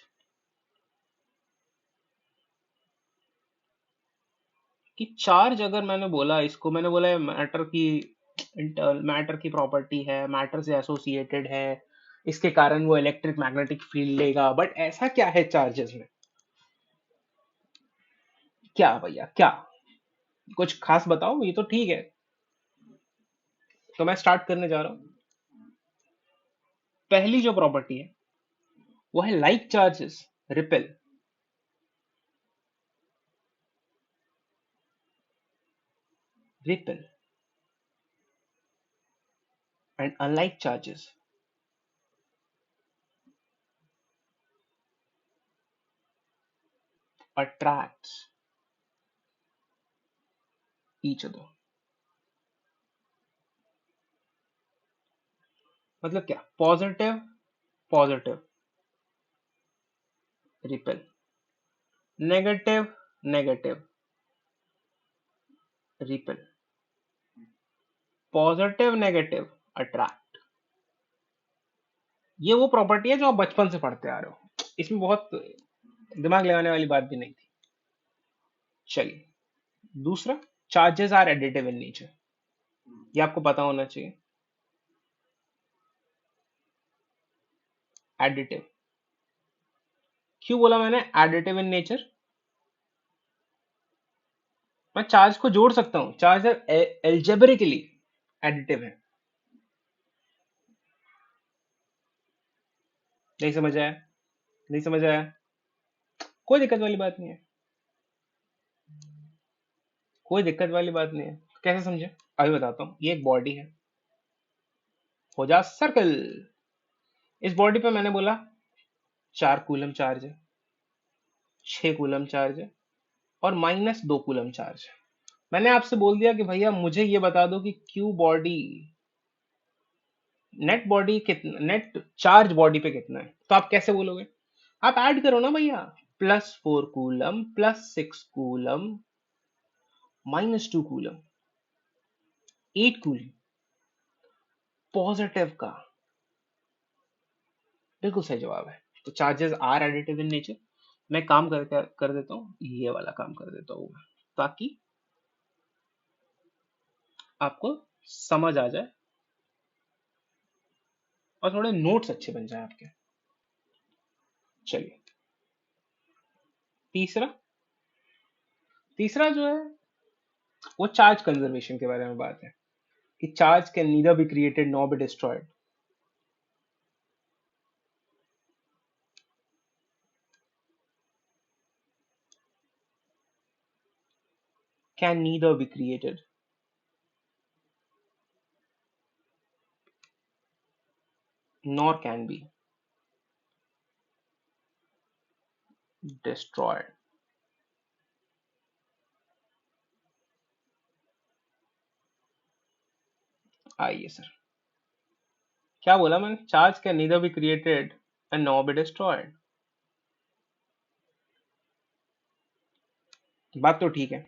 कि चार्ज अगर मैंने बोला, इसको मैंने बोला है मैटर की, मैटर की प्रॉपर्टी है, मैटर से एसोसिएटेड है, इसके कारण वो इलेक्ट्रिक मैग्नेटिक फील्ड लेगा। बट ऐसा क्या है चार्जेस में? क्या भैया क्या, कुछ खास बताओ, ये तो ठीक है। तो मैं स्टार्ट करने जा रहा हूँ। पहली जो प्रॉपर्टी है वो है like charges repel, repel, and unlike charges attracts. each other. मतलब क्या? Positive positive repel, negative negative repel, positive negative attract. ये वो प्रॉपर्टी है जो आप बचपन से पढ़ते आ रहे हो, इसमें बहुत दिमाग लगाने वाली बात भी नहीं थी। चलिए दूसरा, charges are additive in nature, ये आपको पता होना चाहिए। एडिटिव, क्यों बोला मैंने एडिटिव इन नेचर? मैं चार्ज को जोड़ सकता हूं, चार्ज एल्जेब्रिकली एडिटिव है। नहीं समझ आया? नहीं समझ आया? कोई दिक्कत वाली बात नहीं है, कोई दिक्कत वाली बात नहीं है। कैसे समझे? अभी बताता हूं। ये एक बॉडी है, हो जा सर्कल। इस बॉडी पे मैंने बोला 4 कूलम चार्ज है, 6 कूलम चार्ज है और -2 कूलम चार्ज है। मैंने आपसे बोल दिया कि भैया मुझे ये बता दो कि क्यू बॉडी, नेट बॉडी कितना, नेट चार्ज बॉडी पे कितना है। तो आप कैसे बोलोगे? आप ऐड करो ना भैया, +4 coulomb +6 coulomb -2 coulomb, 8 coulomb positive का। बिल्कुल सही जवाब है। तो charges are additive in nature. मैं काम कर देता हूँ, ये वाला काम कर देता हूँ ताकि आपको समझ आ जाए और थोड़े नोट्स अच्छे बन जाए आपके। चलिए तीसरा, तीसरा जो है वो चार्ज कंजर्वेशन के बारे में बात है कि charge can neither be created nor be destroyed. Can neither be created nor can be destroyed। आइए सर, क्या बोला मैंने? Charge can neither be created and nor be destroyed. बात तो ठीक है,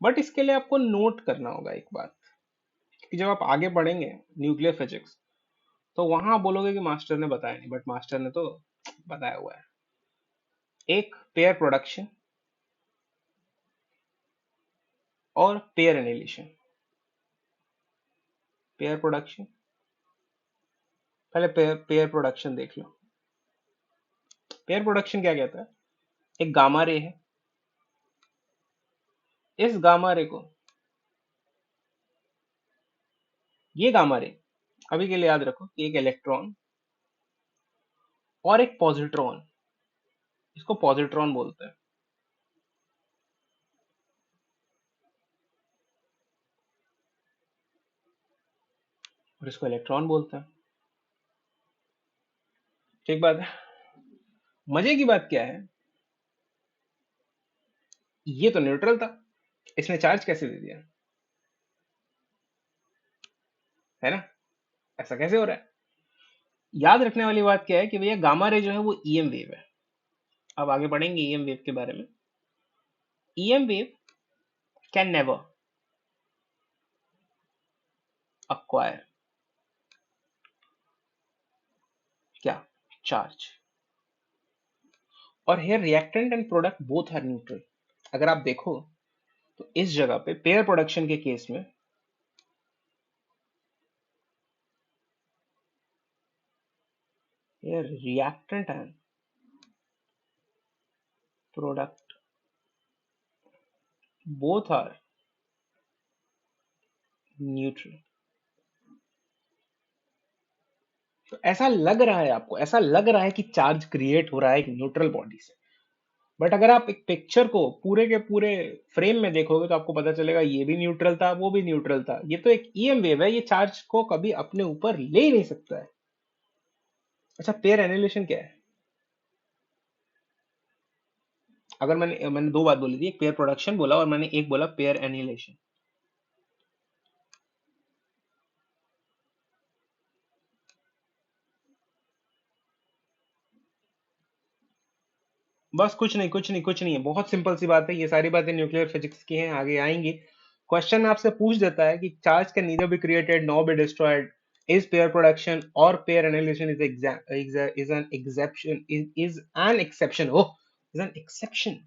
बट इसके लिए आपको नोट करना होगा एक बात कि जब आप आगे पढ़ेंगे न्यूक्लियर फिजिक्स तो वहां बोलोगे कि मास्टर ने बताया नहीं, बट मास्टर ने तो बताया हुआ है। एक पेयर प्रोडक्शन और पेयर एनिलेशन। पेयर प्रोडक्शन, पहले पेयर प्रोडक्शन देख लो। पेयर प्रोडक्शन क्या कहता है? एक गामा रे है, इस गामा रे को, ये गामा रे अभी के लिए याद रखो कि एक इलेक्ट्रॉन और एक पॉजिट्रॉन, इसको पॉजिट्रॉन बोलते हैं, और इसको इलेक्ट्रॉन बोलते हैं। ठीक बात है। मजे की बात क्या है, ये तो न्यूट्रल था, इसने चार्ज कैसे दे दिया? है ना? ऐसा कैसे हो रहा है? याद रखने वाली बात क्या है कि भैया गामा रे जो है वो ईएम वेव है। अब आगे बढ़ेंगे ईएम वेव के बारे में। EM wave can never acquire क्या? चार्ज। और here reactant and product both are neutral. अगर आप देखो तो इस जगह पे पेयर प्रोडक्शन के केस में here reactant and product both are neutral. तो ऐसा लग रहा है आपको, ऐसा लग रहा है कि चार्ज क्रिएट हो रहा है एक न्यूट्रल बॉडी से, बट अगर आप एक पिक्चर को पूरे के पूरे फ्रेम में देखोगे तो आपको पता चलेगा ये भी न्यूट्रल था, वो भी न्यूट्रल था। ये तो एक ईएम वेव है, ये चार्ज को कभी अपने ऊपर ले ही नहीं सकता है। अच्छा पेयर एनिलेशन क्या है? अगर मैंने दो बात बोली थी, एक पेयर प्रोडक्शन बोला और मैंने एक बोला पेयर एनिहिलेशन। बस कुछ नहीं, कुछ नहीं, कुछ नहीं है, बहुत सिंपल सी बात है, ये सारी बातें न्यूक्लियर फिजिक्स की हैं, आगे आएंगी। क्वेश्चन आपसे पूछ देता है कि charge can neither be created nor be destroyed, is pair production और pair annihilation is an exception, is an exception, oh, is an exception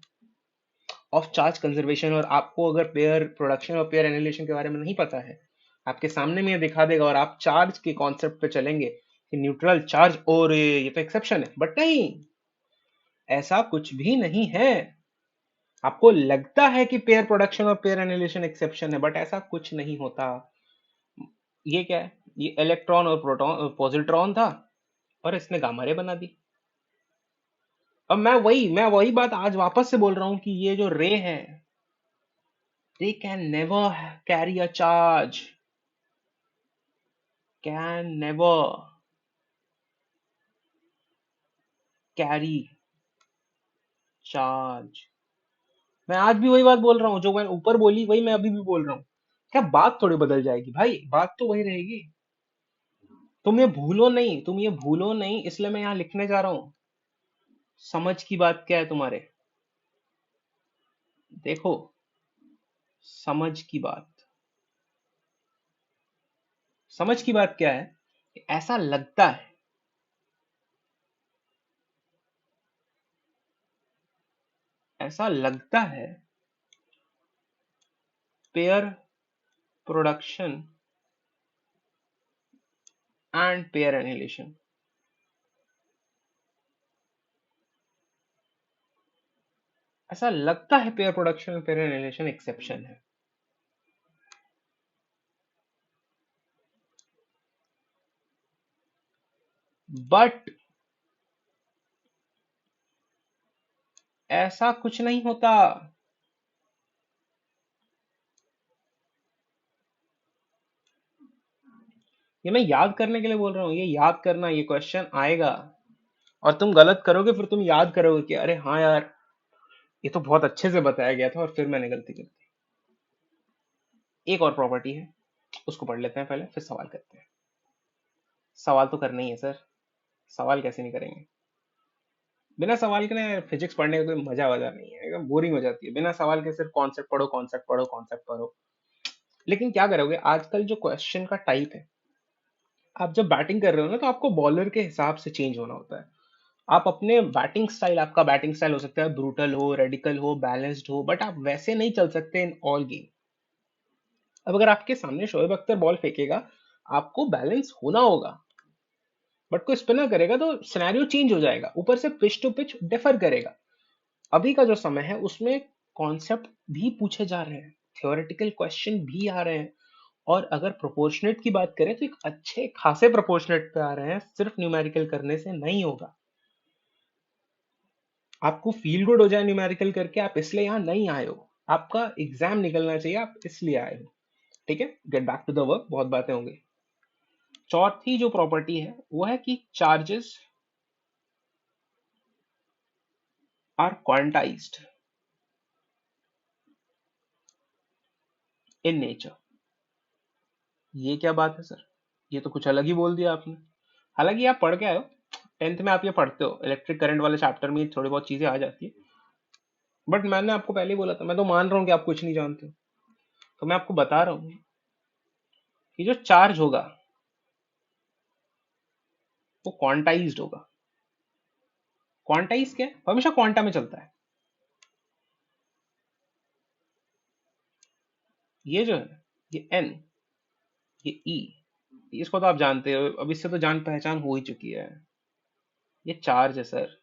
of charge conservation. और आपको अगर पेयर प्रोडक्शन और पेयर एनिहिलेशन के बारे में नहीं पता है, आपके सामने में ये दिखा देगा और आप चार्ज के कॉन्सेप्ट पे चलेंगे कि न्यूट्रल चार्ज, और ये तो एक्सेप्शन है, बट नहीं, ऐसा कुछ भी नहीं है। आपको लगता है कि पेयर प्रोडक्शन और पेयर एनिहिलेशन एक्सेप्शन है, बट ऐसा कुछ नहीं होता। ये क्या है, ये इलेक्ट्रॉन और प्रोटॉन पॉजिट्रॉन था और इसने गामा रे बना दी। अब मैं वही बात आज वापस से बोल रहा हूं कि ये जो रे है, they can never carry a charge, can never carry charge. मैं आज भी वही बात बोल रहा हूँ, जो मैं ऊपर बोली वही मैं अभी भी बोल रहा हूँ। क्या बात थोड़ी बदल जाएगी भाई, बात तो वही रहेगी। तुम ये भूलो नहीं, इसलिए मैं यहाँ लिखने जा रहा हूँ। समझ की बात क्या है तुम्हारे, देखो, समझ की बात, समझ की बात क्या है कि ऐसा लगता है, ऐसा लगता है pair production and pair annihilation, ऐसा लगता है pair production and pair annihilation exception है, बट ऐसा कुछ नहीं होता। ये मैं याद करने के लिए बोल रहा हूँ, ये याद करना, ये क्वेश्चन आएगा और तुम गलत करोगे, फिर तुम याद करोगे कि अरे हाँ यार, ये तो बहुत अच्छे से बताया गया था और फिर मैंने गलती कर दी। एक और प्रॉपर्टी है, उसको पढ़ लेते हैं पहले, फिर सवाल करते हैं। सवाल तो करना ही है सर, सवाल कैसे नहीं करेंगे। बिना सवाल के ना फिजिक्स पढ़ने का कोई मजा वजा नहीं है, एकदम बोरिंग हो जाती है। बिना सवाल के सिर्फ कॉन्सेप्ट पढ़ो, कॉन्सेप्ट पढ़ो, कॉन्सेप्ट पढ़ो। लेकिन क्या करोगे, आजकल जो क्वेश्चन का टाइप है, आप जब बैटिंग कर रहे हो ना, तो आपको बॉलर के हिसाब से चेंज होना होता है। आप अपने बैटिंग स्टाइल, आपका बैटिंग स्टाइल हो सकता है ब्रूटल हो, रेडिकल हो, बैलेंस्ड हो, बट आप वैसे नहीं चल सकते इन ऑल गेम। अब अगर आपके सामने शोएब अख्तर बॉल फेंकेगा, आपको बैलेंस होना होगा, बट कोई स्पिनर करेगा तो सिनेरियो चेंज हो जाएगा, ऊपर से पिच टू पिच डिफर करेगा। अभी का जो समय है उसमें कॉन्सेप्ट भी पूछे जा रहे हैं, थियोरेटिकल क्वेश्चन भी आ रहे हैं, और अगर प्रोपोर्शनेट की बात करें तो एक अच्छे खासे प्रोपोर्शनेट पे आ रहे हैं, सिर्फ न्यूमेरिकल करने से नहीं होगा। आपको फील गुड हो जाए न्यूमेरिकल करके, आप इसलिए यहाँ नहीं आए हो, आपका एग्जाम निकलना चाहिए, आप इसलिए आए हो। ठीक है, get back to the work, बहुत बातें होंगी। चौथी जो प्रॉपर्टी है वो है कि charges are quantised in nature. ये क्या बात है सर, ये तो कुछ अलग ही बोल दिया आपने। हालांकि आप पढ़ के आए हो, टेंथ में आप ये पढ़ते हो, इलेक्ट्रिक करंट वाले चैप्टर में थोड़ी बहुत चीजें आ जाती है, बट मैंने आपको पहले ही बोला था, मैं तो मान रहा हूँ कि आप कुछ नहीं जानते हो, तो मैं आपको बता रहा हूँ कि जो चार्ज होगा वो क्वांटाइज्ड होगा। क्वांटाइज क्या है, हमेशा क्वांटा में चलता है। ये जो है, ये एन, ये ई, इसको तो आप जानते हो, अब इससे तो जान पहचान हो ही चुकी है। ये चार्ज है सर।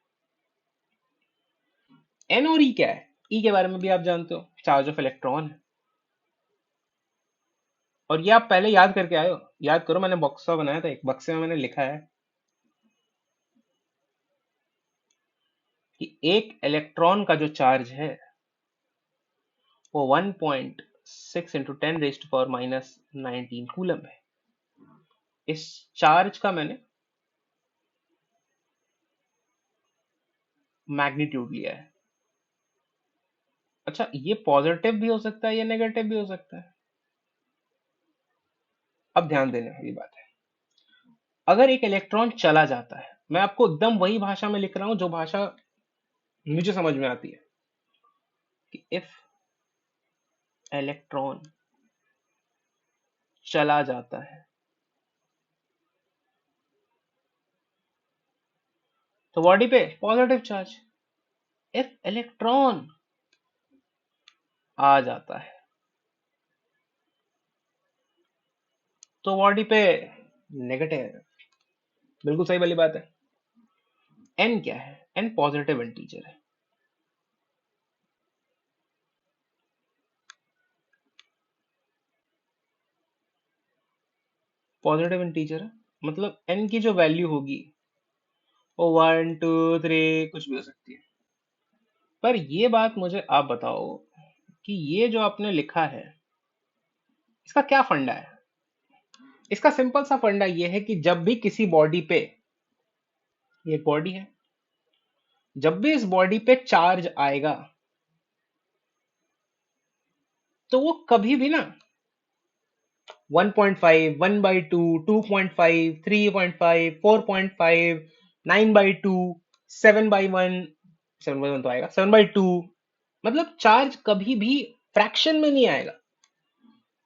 एन और ई क्या है, ई के बारे में भी आप जानते हो, चार्ज ऑफ इलेक्ट्रॉन है। और ये आप पहले याद करके आए हो, याद करो, मैंने बक्सा बनाया था, एक बक्से में मैंने लिखा है कि एक इलेक्ट्रॉन का जो चार्ज है वो 1.6 इंटू 10⁻⁻⁹ कूलम है। इस चार्ज का मैंने मैग्नीट्यूड लिया है, अच्छा, ये पॉजिटिव भी हो सकता है, ये नेगेटिव भी हो सकता है। अब ध्यान देने वाली बात है, अगर एक इलेक्ट्रॉन चला जाता है, मैं आपको एकदम वही भाषा में लिख रहा हूं जो भाषा मुझे समझ में आती है, कि इफ इलेक्ट्रॉन चला जाता है तो बॉडी पे पॉजिटिव चार्ज, इफ इलेक्ट्रॉन आ जाता है तो बॉडी पे नेगेटिव। बिल्कुल सही वाली बात है। एन क्या है? एन पॉजिटिव इंटीजर है। पॉजिटिव इंटीजर है मतलब एन की जो वैल्यू होगी वो 1 2 3 कुछ भी हो सकती है। पर ये बात मुझे आप बताओ कि ये जो आपने लिखा है इसका क्या फंडा है? इसका सिंपल सा फंडा ये है कि जब भी किसी बॉडी पे, ये बॉडी है, जब भी इस बॉडी पे चार्ज आएगा तो वो कभी भी ना 1.5, 1/2, 2.5, 3.5, 4.5, 9/2, 7/1, 7/1 तो आएगा, 7/2, मतलब चार्ज कभी भी फ्रैक्शन में नहीं आएगा,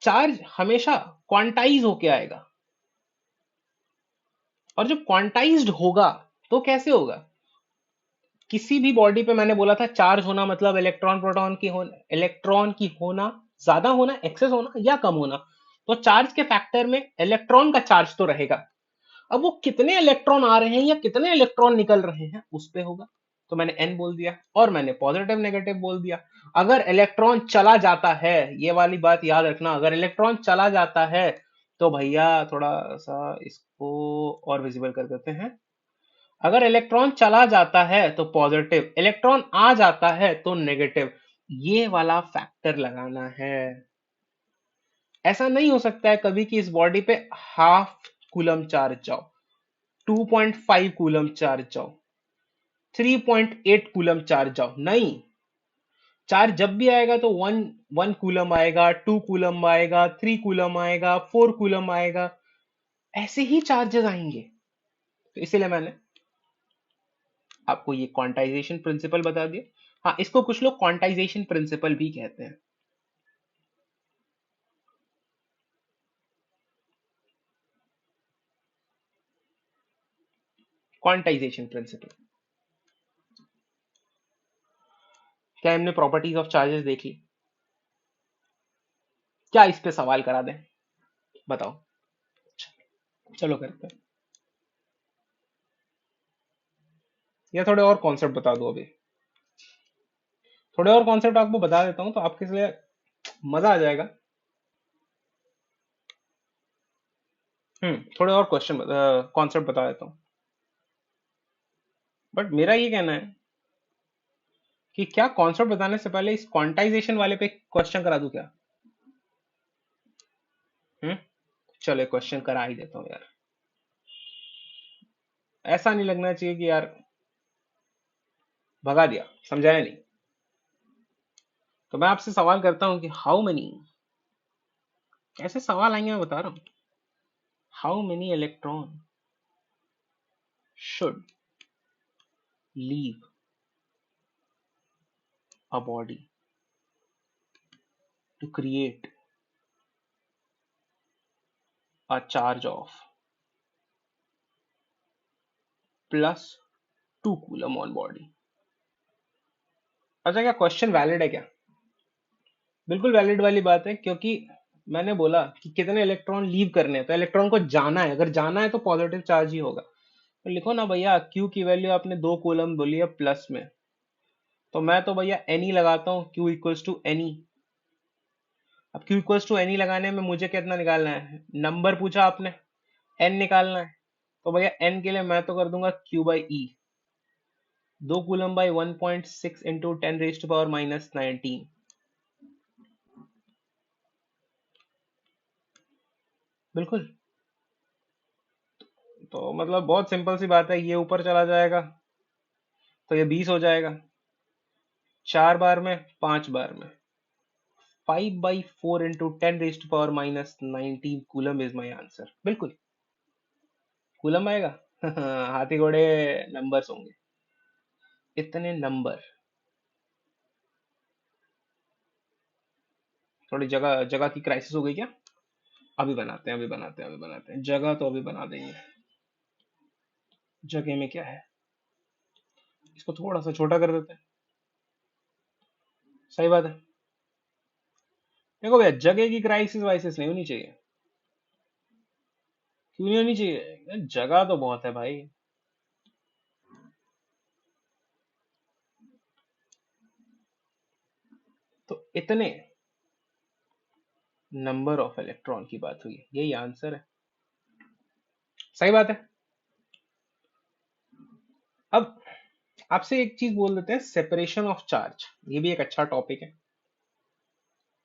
चार्ज हमेशा क्वांटाइज होके आएगा। और जब क्वांटाइज्ड होगा तो कैसे होगा? किसी भी बॉडी पे मैंने बोला था चार्ज होना मतलब इलेक्ट्रॉन की होना, ज्यादा होना, एक्सेस होना या कम होना। तो चार्ज के फैक्टर में इलेक्ट्रॉन का चार्ज तो रहेगा। अब वो कितने इलेक्ट्रॉन आ रहे हैं या कितने इलेक्ट्रॉन निकल रहे हैं उस पे होगा। तो मैंने एन बोल दिया और मैंने पॉजिटिव नेगेटिव बोल दिया। अगर इलेक्ट्रॉन चला जाता है, ये वाली बात याद रखना, अगर इलेक्ट्रॉन चला जाता है तो भैया थोड़ा सा इसको और विजिबल कर देते हैं। अगर इलेक्ट्रॉन चला जाता है तो पॉजिटिव, इलेक्ट्रॉन आ जाता है तो नेगेटिव। ये वाला फैक्टर लगाना है। ऐसा नहीं हो सकता है कभी कि इस बॉडी पे हाफ कूलम चार्ज जाओ, 2.5 कूलम चार्ज जाओ, 3.8 कूलम चार्ज जाओ, नहीं। चार्ज जब भी आएगा तो 1 कूलम आएगा, 2 कूलम आएगा, 3 कूलम आएगा, 4 कूलम आएगा, ऐसे ही चार्जेस आएंगे। तो इसीलिए मैंने आपको ये क्वांटाइजेशन प्रिंसिपल बता दिया। हाँ, इसको कुछ लोग क्वांटाइजेशन प्रिंसिपल भी कहते हैं। Quantisation principle. क्या हमने प्रॉपर्टीज ऑफ चार्जेस देख ली? क्या इस पे सवाल करा दें? बताओ। चलो करते हैं, या थोड़े और कॉन्सेप्ट बता दो अभी। थोड़े और कॉन्सेप्ट आपको बता देता हूँ तो आपके लिए मजा आ जाएगा। थोड़े और क्वेश्चन कॉन्सेप्ट बता देता हूँ। बट मेरा ये कहना है कि क्या कॉन्सेप्ट बताने से पहले इस क्वांटाइजेशन वाले पे क्वेश्चन करा दूं क्या? हम्म चलो क्वेश्चन करा ही देता हूँ यार। ऐसा नहीं लगना चाहिए कि यार भगा दिया, समझाया नहीं। तो मैं आपसे सवाल करता हूँ कि हाउ मेनी, ऐसे सवाल आएंगे मैं बता रहा हूँ। How many electron should leave a body to create a charge of +2 coulomb on body? अच्छा, क्या क्वेश्चन वैलिड है क्या? बिल्कुल वैलिड वाली बात है, क्योंकि मैंने बोला कि कितने इलेक्ट्रॉन लीव करने हैं, तो इलेक्ट्रॉन को जाना है, अगर जाना है तो पॉजिटिव चार्ज ही होगा। तो लिखो ना भैया, क्यू की वैल्यू आपने 2 कूलम बोली है प्लस में, तो मैं तो भैया एन ई लगाता हूँ, q equals to n e. अब q equals to n e लगाने में मुझे कितना निकालना है? नंबर पूछा आपने, एन निकालना है। तो भैया एन के लिए मैं तो कर दूंगा Q by E, 2 coulomb by 1.6 into 10⁻⁻19। बिल्कुल। तो मतलब बहुत सिंपल सी बात है, ये ऊपर चला जाएगा तो ये 20 हो जाएगा। 4 बार में, 5 बार में, 5/4 into 10⁻⁻19 coulomb is my answer. बिल्कुल कूलम आएगा। हाथी घोड़े नंबर्स होंगे, इतने नंबर। थोड़ी जगह जगह की क्राइसिस हो गई क्या? अभी बनाते हैं, अभी बनाते हैं, अभी बनाते हैं जगह, तो अभी बना देंगे। जगह में क्या है, इसको थोड़ा सा छोटा कर देते हैं। सही बात है। देखो भैया, जगह की क्राइसिस वाइसिस नहीं होनी चाहिए। क्यों नहीं होनी चाहिए? जगह तो बहुत है भाई। तो इतने नंबर ऑफ इलेक्ट्रॉन की बात हुई, यही आंसर है। सही बात है। अब आपसे एक चीज बोल देते हैं, सेपरेशन ऑफ चार्ज, ये भी एक अच्छा टॉपिक है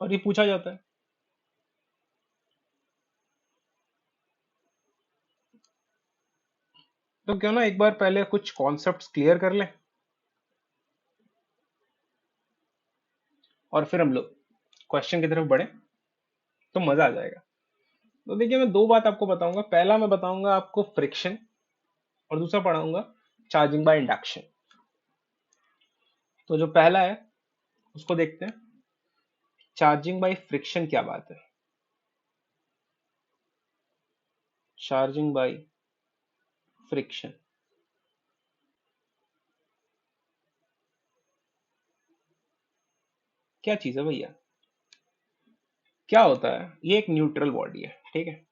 और ये पूछा जाता है। तो क्यों ना एक बार पहले कुछ कॉन्सेप्ट्स क्लियर कर लें और फिर हम लोग क्वेश्चन की तरफ बढ़े, तो मजा आ जाएगा। तो देखिए, मैं दो बात आपको बताऊंगा। पहला मैं बताऊंगा आपको फ्रिक्शन, और दूसरा पढ़ाऊंगा चार्जिंग बाय इंडक्शन। तो जो पहला है उसको देखते हैं, चार्जिंग बाय फ्रिक्शन क्या बात है। चार्जिंग बाय फ्रिक्शन क्या चीज है भैया? क्या होता है? ये एक न्यूट्रल बॉडी है, ठीक है।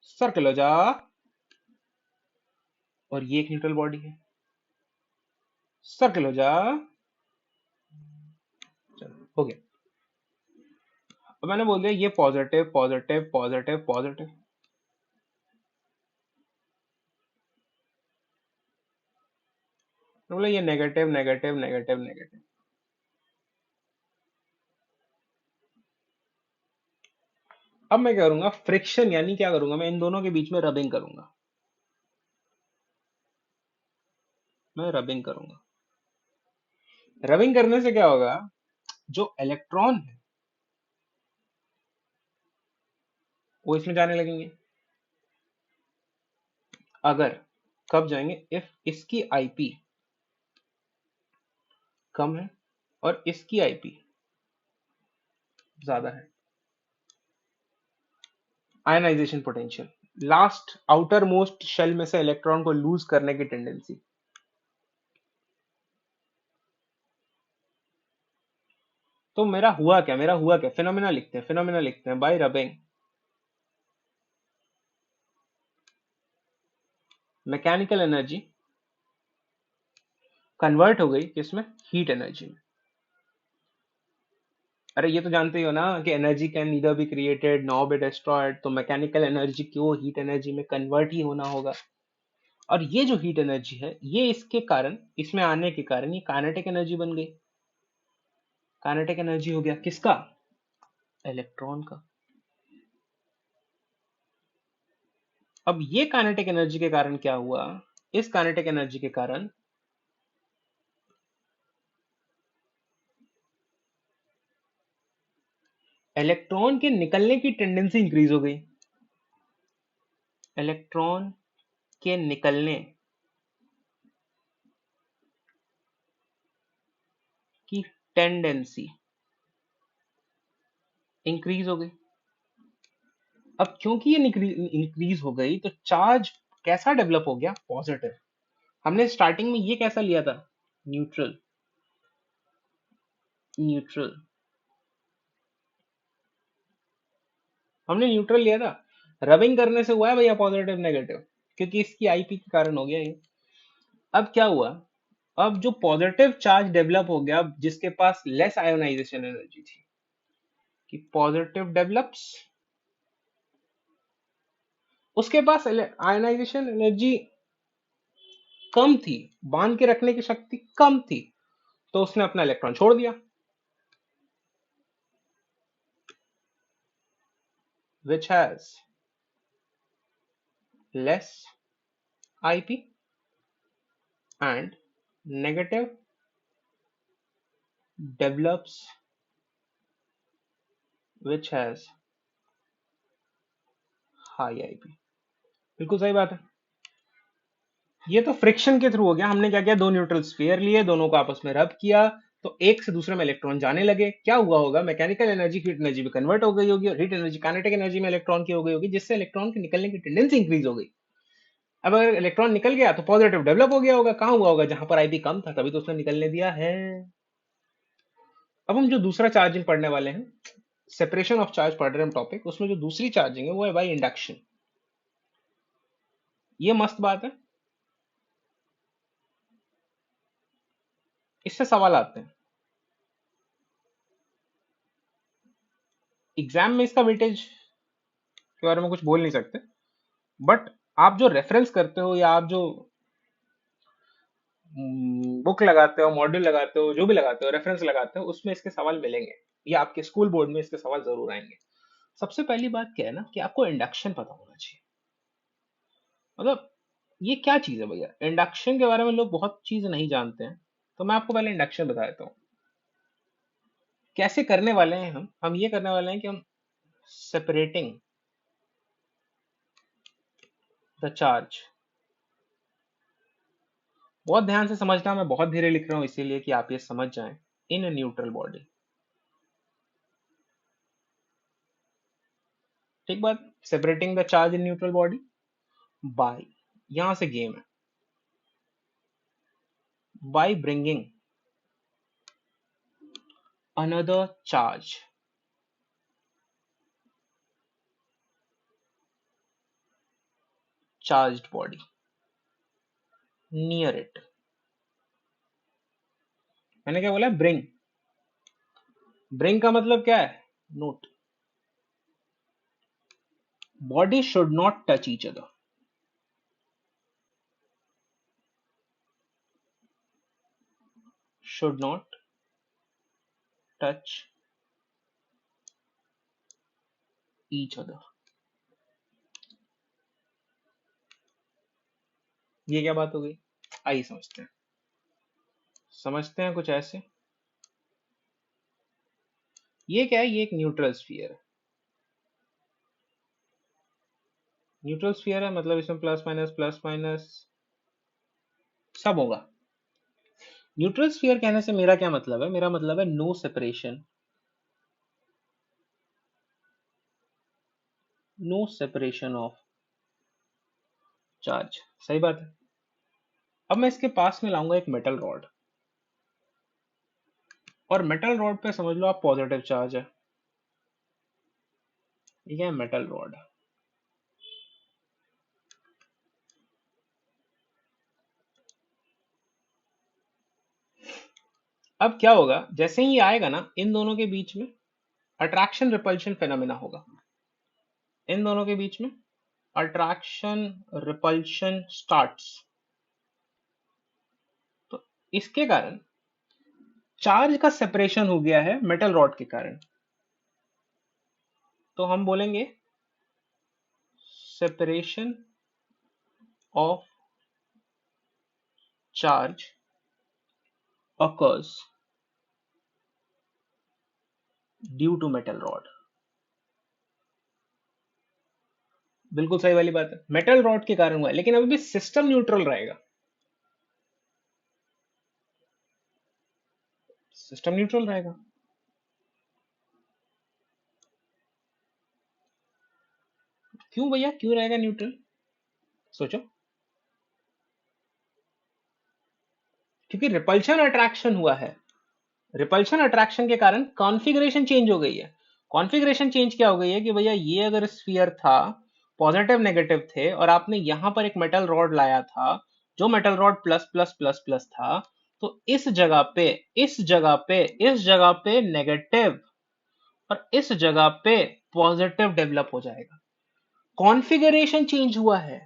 सर्कल हो जा। और ये एक न्यूट्रल बॉडी है, सर्कल हो जा। चलो हो गया। अब मैंने बोल दिया ये पॉजिटिव पॉजिटिव पॉजिटिव पॉजिटिव, बोला ये नेगेटिव नेगेटिव नेगेटिव नेगेटिव। अब मैं क्या करूंगा, फ्रिक्शन यानी क्या करूंगा, मैं इन दोनों के बीच में रबिंग करूंगा। मैं रबिंग करूंगा। रबिंग करने से क्या होगा, जो इलेक्ट्रॉन है वो इसमें जाने लगेंगे। अगर, कब जाएंगे, इफ इसकी आईपी कम है और इसकी आईपी ज्यादा है। Ionisation potential, last outermost shell में से इलेक्ट्रॉन को लूज करने की टेंडेंसी। तो मेरा हुआ क्या, मेरा हुआ क्या, फिनोमेना लिखते हैं, फिनोमेना लिखते हैं bye rubbing. Mechanical energy convert हो गई किसमें, हीट एनर्जी में। अरे ये तो जानते ही हो ना कि energy can neither be created nor be destroyed, तो मैकेनिकल एनर्जी क्यों हीट एनर्जी में कन्वर्ट ही होना होगा। और ये जो हीट एनर्जी है, ये इसके कारण, इसमें आने के कारण ये काइनेटिक एनर्जी बन गई। काइनेटिक एनर्जी हो गया किसका, इलेक्ट्रॉन का। अब ये काइनेटिक एनर्जी के कारण क्या हुआ, इस काइनेटिक एनर्जी के कारण इलेक्ट्रॉन के निकलने की टेंडेंसी इंक्रीज हो गई। इलेक्ट्रॉन के निकलने की टेंडेंसी इंक्रीज हो गई। अब क्योंकि ये इंक्रीज हो गई, तो चार्ज कैसा डेवलप हो गया, पॉजिटिव। हमने स्टार्टिंग में ये कैसा लिया था, न्यूट्रल। न्यूट्रल, हमने न्यूट्रल लिया था। रबिंग करने से हुआ है भैया पॉजिटिव नेगेटिव, क्योंकि इसकी आईपी के कारण हो गया ये। अब क्या हुआ, अब जो पॉजिटिव चार्ज डेवलप हो गया जिसके पास लेस आयोनाइजेशन एनर्जी थी, कि पॉजिटिव डेवलप्स, उसके पास आयोनाइजेशन एनर्जी कम थी, बांध के रखने की शक्ति कम थी, तो उसने अपना इलेक्ट्रॉन छोड़ दिया। which has less IP and negative develops which has high IP। बिल्कुल सही बात है। ये तो फ्रिक्शन के थ्रू हो गया। हमने क्या किया, दो न्यूट्रल स्फीयर लिए, दोनों को आपस में रब किया, तो एक से दूसरे में इलेक्ट्रॉन जाने लगे। क्या हुआ होगा, मैकेनिकल एनर्जी हीट एनर्जी में कन्वर्ट हो गई होगी और हीट एनर्जी काइनेटिक एनर्जी में इलेक्ट्रॉन की हो गई होगी, जिससे इलेक्ट्रॉन के निकलने की टेंडेंसी इंक्रीज हो गई। अब अगर इलेक्ट्रॉन निकल गया तो पॉजिटिव डेवलप हो गया होगा। कहाँ हुआ होगा, जहां पर आईपी कम था तभी तो उसने निकलने दिया है। अब हम जो दूसरा चार्जिंग पढ़ने वाले हैं, सेपरेशन ऑफ चार्ज पढ़ रहे हैं टॉपिक, उसमें जो दूसरी चार्जिंग है वो है बाई इंडक्शन। ये मस्त बात है, इससे सवाल आते हैं। एग्जाम में इसका वेटेज के बारे में कुछ बोल नहीं सकते, बट आप जो रेफरेंस करते हो या आप जो बुक लगाते हो, मॉड्यूल लगाते हो, जो भी लगाते हो, रेफरेंस लगाते हो, उसमें इसके सवाल मिलेंगे, या आपके स्कूल बोर्ड में इसके सवाल जरूर आएंगे। सबसे पहली बात क्या है ना, कि आपको इंडक्शन पता होना चाहिए। मतलब ये क्या चीज है भैया, इंडक्शन के बारे में लोग बहुत चीज नहीं जानते हैं, तो मैं आपको पहले इंडक्शन बता देता हूँ। कैसे करने वाले हैं हम ये करने वाले हैं कि हम सेपरेटिंग द चार्ज, बहुत ध्यान से समझना, मैं बहुत धीरे लिख रहा हूं इसीलिए कि आप ये समझ जाएं। इन अ न्यूट्रल बॉडी, ठीक बात, separating the charge in neutral body by, यहां से गेम है, by bringing another charge charged body near it. मैंने क्या बोला, ब्रिंग। ब्रिंग का मतलब क्या है, note, body should not touch each other, should not touch each other. ये क्या बात हो गई, आइए समझते हैं। समझते हैं कुछ ऐसे, ये क्या है, ये एक न्यूट्रल स्फीयर है। न्यूट्रल स्फीयर है मतलब इसमें प्लस माइनस सब होगा। न्यूट्रल स्फीयर कहने से मेरा क्या मतलब है, मेरा मतलब है no separation, no separation of charge. सही बात है। अब मैं इसके पास में लाऊंगा एक मेटल रॉड, और मेटल रॉड पे समझ लो आप पॉजिटिव चार्ज है, ठीक है, मेटल रॉड। अब क्या होगा, जैसे ही ये आएगा ना, इन दोनों के बीच में अट्रैक्शन रिपल्शन फेनोमेना होगा। इन दोनों के बीच में अट्रैक्शन रिपल्शन स्टार्ट्स। तो इसके कारण चार्ज का सेपरेशन हो गया है मेटल रॉड के कारण। तो हम बोलेंगे separation of charge occurs due to metal rod. बिल्कुल सही वाली बात है, मेटल रॉड के कारण हुआ है, लेकिन अभी भी सिस्टम न्यूट्रल रहेगा। सिस्टम न्यूट्रल रहेगा। क्यों भैया, क्यों रहेगा न्यूट्रल, सोचो। क्योंकि रिपल्शन अट्रैक्शन हुआ है। रिपल्शन अट्रैक्शन के कारण कॉन्फ़िगरेशन चेंज हो गई है। कॉन्फ़िगरेशन चेंज क्या हो गई है कि भैया, ये अगर स्फीयर था, पॉजिटिव नेगेटिव थे, और आपने यहां पर एक मेटल रॉड लाया था, जो metal rod plus plus plus plus था, तो इस जगह पे, इस जगह पे, इस जगह पे नेगेटिव, और इस जगह पे पॉजिटिव डेवलप हो जाएगा। कॉन्फ़िगरेशन चेंज हुआ है,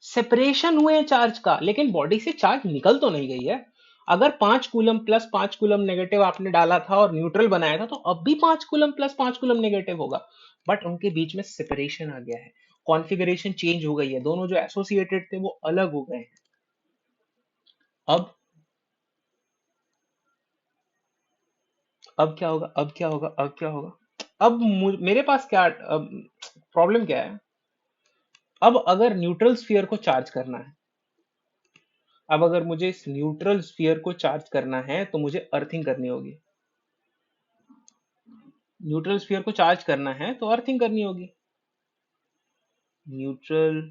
सेपरेशन हुए हैं चार्ज का, लेकिन बॉडी से चार्ज निकल तो नहीं गई है। अगर 5 कूलम प्लस 5 कूलम नेगेटिव आपने डाला था और न्यूट्रल बनाया था, तो अब भी 5 कूलम प्लस 5 कूलम नेगेटिव होगा, बट उनके बीच में सेपरेशन आ गया है, कॉन्फ़िगरेशन चेंज हो गई है, दोनों जो एसोसिएटेड थे वो अलग हो गए हैं। अब अब क्या होगा, अब क्या होगा, अब क्या होगा? अब मेरे पास क्या, अब प्रॉब्लम क्या है? अब अगर न्यूट्रल स्फीयर को चार्ज करना है, अब अगर मुझे इस न्यूट्रल स्फीयर को चार्ज करना है तो मुझे अर्थिंग करनी होगी। न्यूट्रल स्फीयर को चार्ज करना है तो अर्थिंग करनी होगी। न्यूट्रल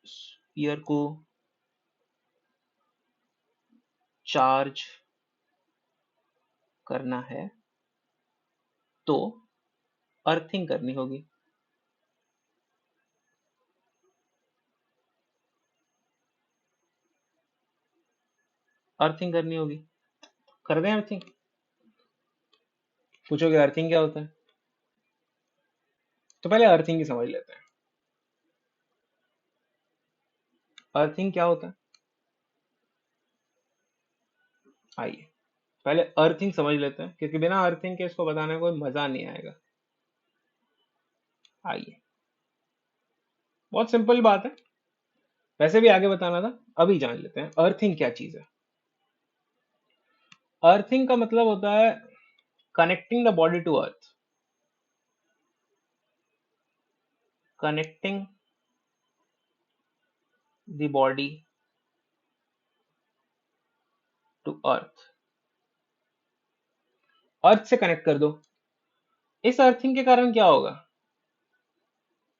स्फीयर को चार्ज करना है तो अर्थिंग करनी होगी। अर्थिंग करनी होगी, कर दें अर्थिंग? पूछोगे अर्थिंग क्या होता है, तो पहले अर्थिंग की समझ लेते हैं। अर्थिंग क्या होता है, आइए पहले अर्थिंग समझ लेते हैं, क्योंकि बिना अर्थिंग के इसको बताने में कोई मजा नहीं आएगा। आइए, बहुत सिंपल बात है, वैसे भी आगे बताना था, अभी जान लेते हैं अर्थिंग क्या चीज है। अर्थिंग का मतलब होता है connecting the body to earth, connecting the body to earth, earth से कनेक्ट कर दो। इस अर्थिंग के कारण क्या होगा?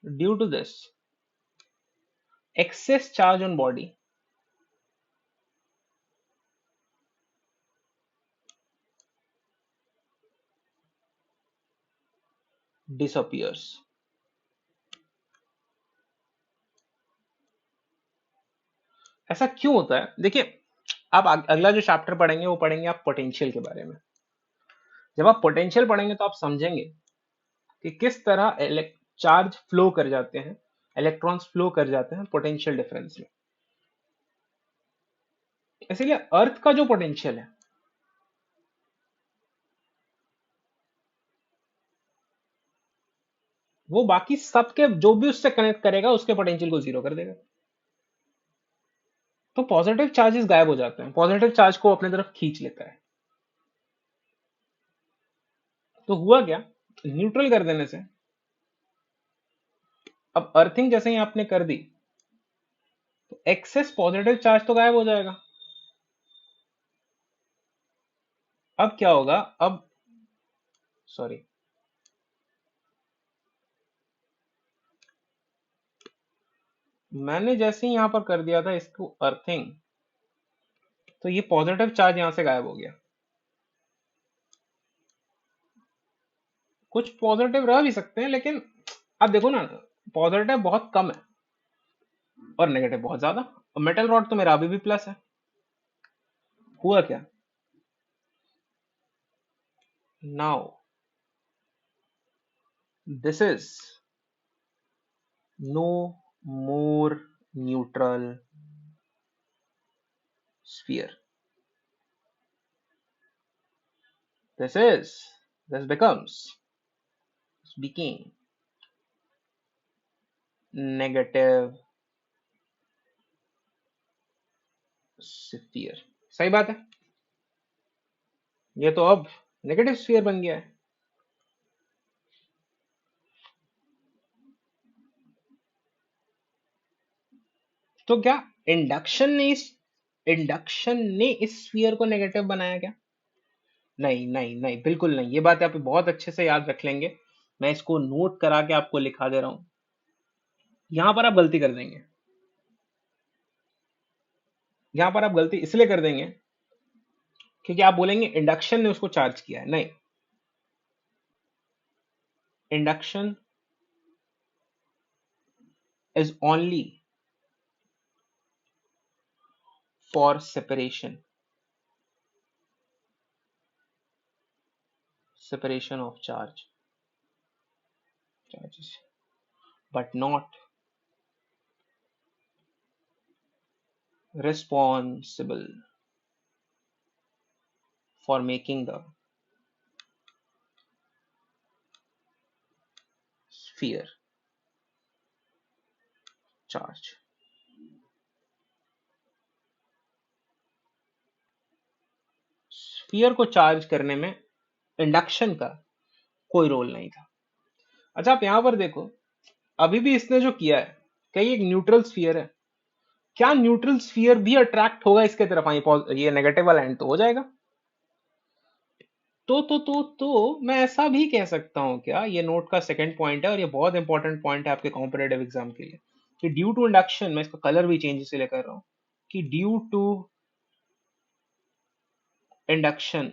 Due to this excess charge on body disappears। ऐसा क्यों होता है? देखिए, आप अगला जो चैप्टर पढ़ेंगे वो पढ़ेंगे आप पोटेंशियल के बारे में। जब आप पोटेंशियल पढ़ेंगे तो आप समझेंगे कि किस तरह चार्ज फ्लो कर जाते हैं, इलेक्ट्रॉन्स फ्लो कर जाते हैं पोटेंशियल डिफरेंस में। इसीलिए अर्थ का जो पोटेंशियल है वो बाकी सबके जो भी उससे कनेक्ट करेगा उसके पोटेंशियल को जीरो कर देगा। तो पॉजिटिव चार्जेस गायब हो जाते हैं, पॉजिटिव चार्ज को अपने तरफ खींच लेता है। तो हुआ क्या, न्यूट्रल कर देने से अब अर्थिंग जैसे ही आपने कर दी तो एक्सेस पॉजिटिव चार्ज तो गायब हो जाएगा। अब क्या होगा, अब सॉरी, मैंने जैसे ही यहां पर कर दिया था इसको अर्थिंग, तो ये पॉजिटिव चार्ज यहां से गायब हो गया। कुछ पॉजिटिव रह भी सकते हैं, लेकिन आप देखो ना, पॉजिटिव बहुत कम है और नेगेटिव बहुत ज्यादा। मेटल रॉड तो मेरा अभी भी प्लस है। हुआ क्या, now this is no more neutral sphere, this becomes became negative sphere। सही बात है, ये तो अब नेगेटिव स्फीयर बन गया है। तो क्या इंडक्शन ने इस स्फीयर को नेगेटिव बनाया क्या? नहीं नहीं नहीं, बिल्कुल नहीं, ये बात आप बहुत अच्छे से याद रख लेंगे। मैं इसको नोट करा के आपको लिखा दे रहा हूं। यहां पर आप गलती कर देंगे, यहां पर आप गलती इसलिए कर देंगे क्योंकि आप बोलेंगे इंडक्शन ने उसको चार्ज किया है। नहीं, induction is only for separation of charges, but not responsible for making the sphere charge। Sphere को चार्ज करने में इंडक्शन का कोई रोल नहीं था। अच्छा आप यहां पर देखो, अभी भी इसने जो किया है, कहीं एक न्यूट्रल स्फीयर है, क्या न्यूट्रल स्फीयर भी अट्रैक्ट होगा इसके तरफ? हाँ, ये नेगेटिव वाला एंड तो हो जाएगा। तो मैं ऐसा भी कह सकता हूं क्या, ये नोट का सेकंड पॉइंट है और ये बहुत इंपॉर्टेंट पॉइंट है आपके कॉम्पिटेटिव एग्जाम के लिए, कि ड्यू टू इंडक्शन, मैं इसका कलर भी चेंज इसलिए कर रहा हूं कि due to induction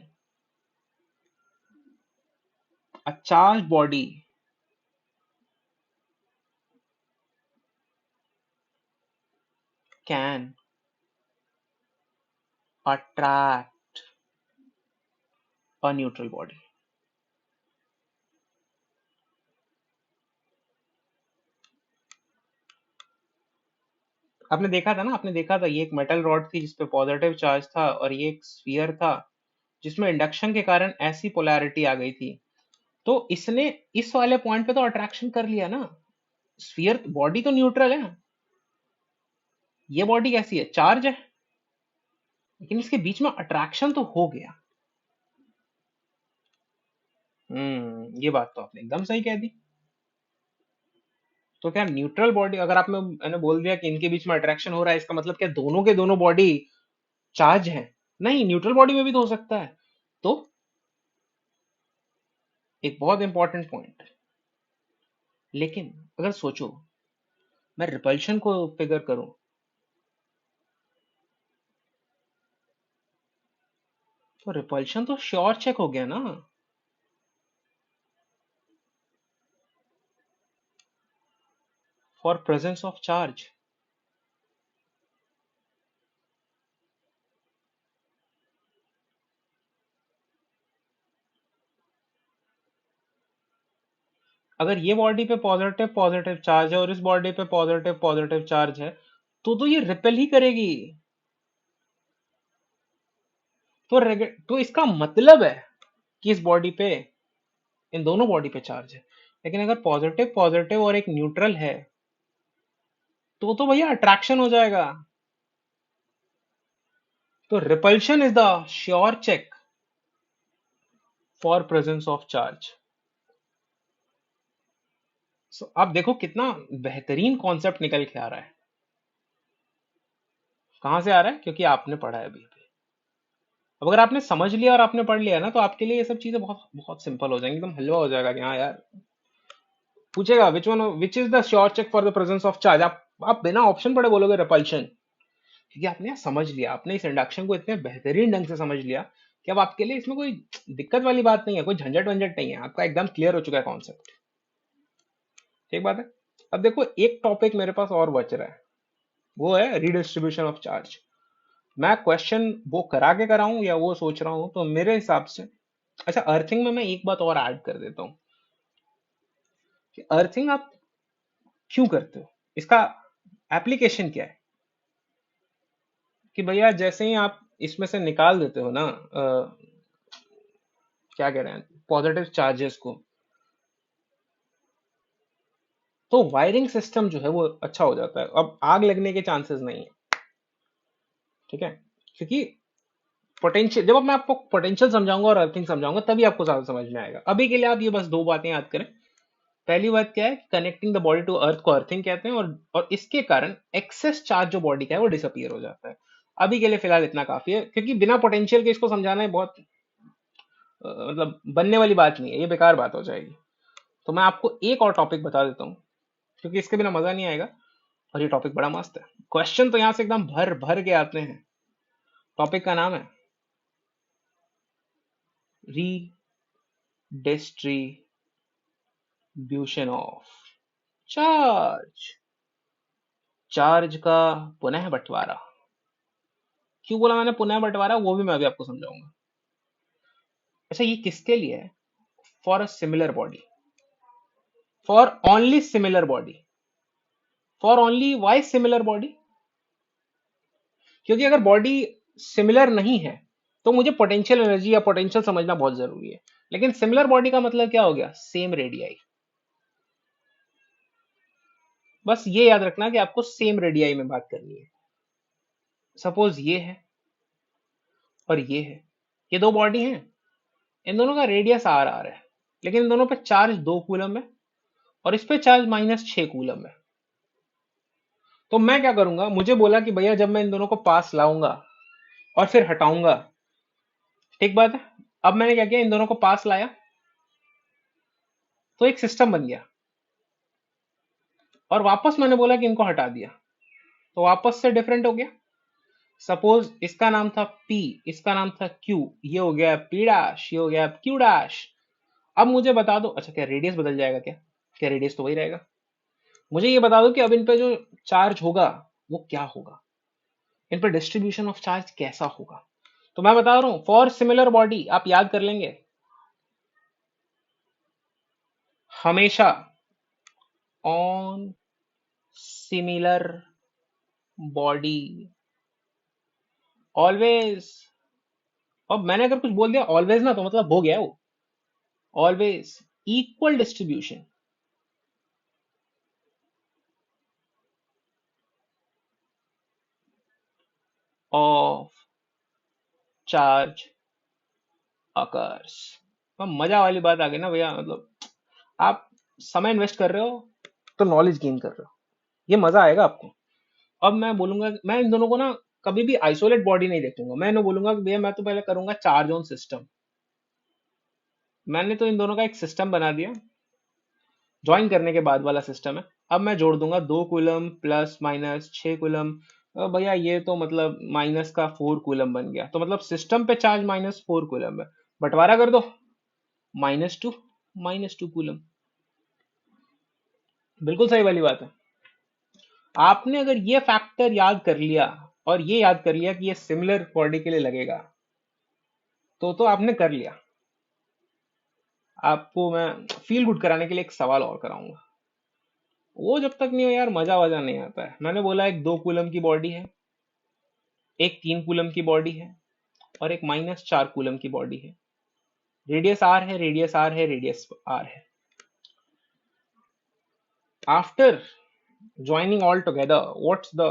a charged body can attract a neutral body. आपने देखा था ना, आपने देखा था ये एक मेटल रॉड थी जिसपे पॉजिटिव चार्ज था और ये एक स्फीयर था जिसमें इंडक्शन के कारण ऐसी पोलैरिटी आ गई थी। तो इसने इस वाले पॉइंट पे तो अट्रैक्शन कर लिया ना, स्फीयर बॉडी तो न्यूट्रल है, ये बॉडी कैसी है, चार्ज है, लेकिन इसके बीच में अट्रैक्शन तो हो गया। ये बात तो आपने एकदम सही कह दी। तो क्या न्यूट्रल बॉडी, अगर आपने मैंने बोल दिया कि इनके बीच में अट्रैक्शन हो रहा है, इसका मतलब क्या दोनों के दोनों बॉडी चार्ज है? नहीं, न्यूट्रल बॉडी में भी तो हो सकता है। तो एक बहुत इंपॉर्टेंट पॉइंट, लेकिन अगर सोचो मैं रिपल्शन को फिगर करूं, तो रिपल्शन तो श्योर चेक हो गया ना। फॉर प्रेजेंस ऑफ चार्ज, अगर ये बॉडी पे पॉजिटिव पॉजिटिव चार्ज है और इस बॉडी पे पॉजिटिव पॉजिटिव चार्ज है, तो ये रिपेल ही करेगी। तो इसका मतलब है कि इस बॉडी पे, इन दोनों बॉडी पे चार्ज है। लेकिन अगर पॉजिटिव पॉजिटिव और एक न्यूट्रल है, तो भैया अट्रैक्शन हो जाएगा। तो repulsion is the sure check for presence of charge. आप देखो कितना बेहतरीन कॉन्सेप्ट निकल के आ रहा है। कहां से आ रहा है? क्योंकि आपने पढ़ा है अभी अभी। अब अगर आपने समझ लिया और आपने पढ़ लिया ना, तो आपके लिए ये सब चीजें बहुत बहुत सिंपल हो जाएंगी, एकदम हलवा हो जाएगा कि हाँ यार। पूछेगा which is the sure check for the presence of charge, आप बिना ऑप्शन पढ़े बोलोगे रिपल्शन, क्योंकि आपने समझ लिया, आपने इस इंडक्शन को इतने बेहतरीन ढंग से समझ लिया कि अब आपके लिए इसमें कोई दिक्कत वाली बात नहीं है, कोई झंझट वंझट नहीं है, आपका एकदम क्लियर हो चुका है कॉन्सेप्ट। ठीक बात है। अब देखो एक टॉपिक मेरे पास और बच रहा है, वो है रीडिस्ट्रीब्यूशन ऑफ चार्ज। मैं क्वेश्चन वो करा के कराऊं या वो सोच रहा हूं, तो मेरे हिसाब से, अच्छा अर्थिंग में मैं एक बात और ऐड कर देता हूं कि अर्थिंग आप क्यों करते हो, इसका एप्लीकेशन क्या है। कि भैया जैसे ही आप इसमें से निकाल देते हो ना, क्या कह रहे हैं, पॉजिटिव चार्जेस को, तो वायरिंग सिस्टम जो है वो अच्छा हो जाता है, अब आग लगने के चांसेस नहीं है। ठीक है, क्योंकि पोटेंशियल, जब मैं आपको पोटेंशियल समझाऊंगा और अर्थिंग समझाऊंगा तभी आपको ज्यादा समझ में आएगा। अभी के लिए आप ये बस दो बातें याद करें। पहली बात क्या है, connecting the body to earth को अर्थिंग कहते हैं, और इसके कारण एक्सेस चार्ज जो बॉडी का है वो डिसअपियर हो जाता है। अभी के लिए फिलहाल इतना काफी है, क्योंकि बिना पोटेंशियल के इसको समझाना है बहुत मतलब बनने वाली बात नहीं है, ये बेकार बात हो जाएगी। तो मैं आपको एक और टॉपिक बता देता हूँ, क्योंकि इसके बिना मजा नहीं आएगा, और ये टॉपिक बड़ा मस्त है। क्वेश्चन तो यहाँ से एकदम भर भर के आते हैं। टॉपिक का नाम है रीडिस्ट्रीब्यूशन ऑफ चार्ज, चार्ज का पुनः बंटवारा। क्यों बोला मैंने पुनः बंटवारा, वो भी मैं अभी आपको समझाऊंगा। अच्छा ये किसके लिए है? For a similar body, for only similar body. For only why similar body? क्योंकि अगर बॉडी सिमिलर नहीं है तो मुझे पोटेंशियल एनर्जी या पोटेंशियल समझना बहुत जरूरी है। लेकिन सिमिलर बॉडी का मतलब क्या हो गया, सेम रेडियाई। बस ये याद रखना कि आपको सेम रेडियाई में बात करनी है। सपोज ये है और ये है, ये दो बॉडी हैं, इन दोनों का रेडियस आर आर है, लेकिन इन दोनों पे चार्ज 2 कूलम है और इस पे चार्ज -6 कूलम है। तो मैं क्या करूंगा, मुझे बोला कि भैया जब मैं इन दोनों को पास लाऊंगा और फिर हटाऊंगा, ठीक बात है। अब मैंने क्या किया, इन दोनों को पास लाया तो एक सिस्टम बन गया, और वापस मैंने बोला कि इनको हटा दिया तो वापस से डिफरेंट हो गया। सपोज इसका नाम था P, इसका नाम था Q, ये हो गया P डैश, ये हो गया Q डैश। अब मुझे बता दो, अच्छा क्या रेडियस बदल जाएगा क्या? क्या रेडियस तो वही रहेगा। मुझे ये बता दो कि अब इन पे जो चार्ज होगा वो क्या होगा, इन पे डिस्ट्रीब्यूशन ऑफ चार्ज कैसा होगा। तो मैं बता रहा हूं, फॉर सिमिलर बॉडी आप याद कर लेंगे, हमेशा ऑन सिमिलर बॉडी ऑलवेज। अब मैंने अगर कुछ बोल दिया ऑलवेज ना, तो मतलब हो गया वो, always equal distribution of charge occurs. अब मजा वाली बात आ गई ना भैया, मतलब आप समय इन्वेस्ट कर रहे हो तो नॉलेज गेन कर रहे हो, ये मजा आएगा आपको। अब मैं बोलूंगा, मैं इन दोनों को ना कभी भी आइसोलेट बॉडी नहीं देखूंगा, मैं इन्हें बोलूंगा कि भैया मैं तो पहले करूंगा चार्ज ऑन सिस्टम। मैंने तो इन दोनों का एक सिस्टम बना दिया, ज्वाइन करने के बाद वाला सिस्टम है। अब मैं जोड़ दूंगा 2 कूलम प्लस माइनस 6 कूलम। भैया ये तो मतलब माइनस का 4 कूलम बन गया, तो मतलब सिस्टम पे चार्ज -4 कूलम है। बंटवारा कर दो, -2 -2 कूलम। बिल्कुल सही वाली बात है। आपने अगर ये फैक्टर याद कर लिया और ये याद कर लिया कि ये सिमिलर बॉडी के लिए लगेगा, तो आपने कर लिया। आपको मैं फील गुड कराने के लिए एक सवाल और कराऊंगा, वो जब तक नहीं हो यार मजा वजा नहीं आता है। मैंने बोला एक 2 कूलम की बॉडी है, एक 3 कूलम की बॉडी है और एक -4 कूलम की बॉडी है। रेडियस आर है, रेडियस आर है, रेडियस आर है। After joining all together what's the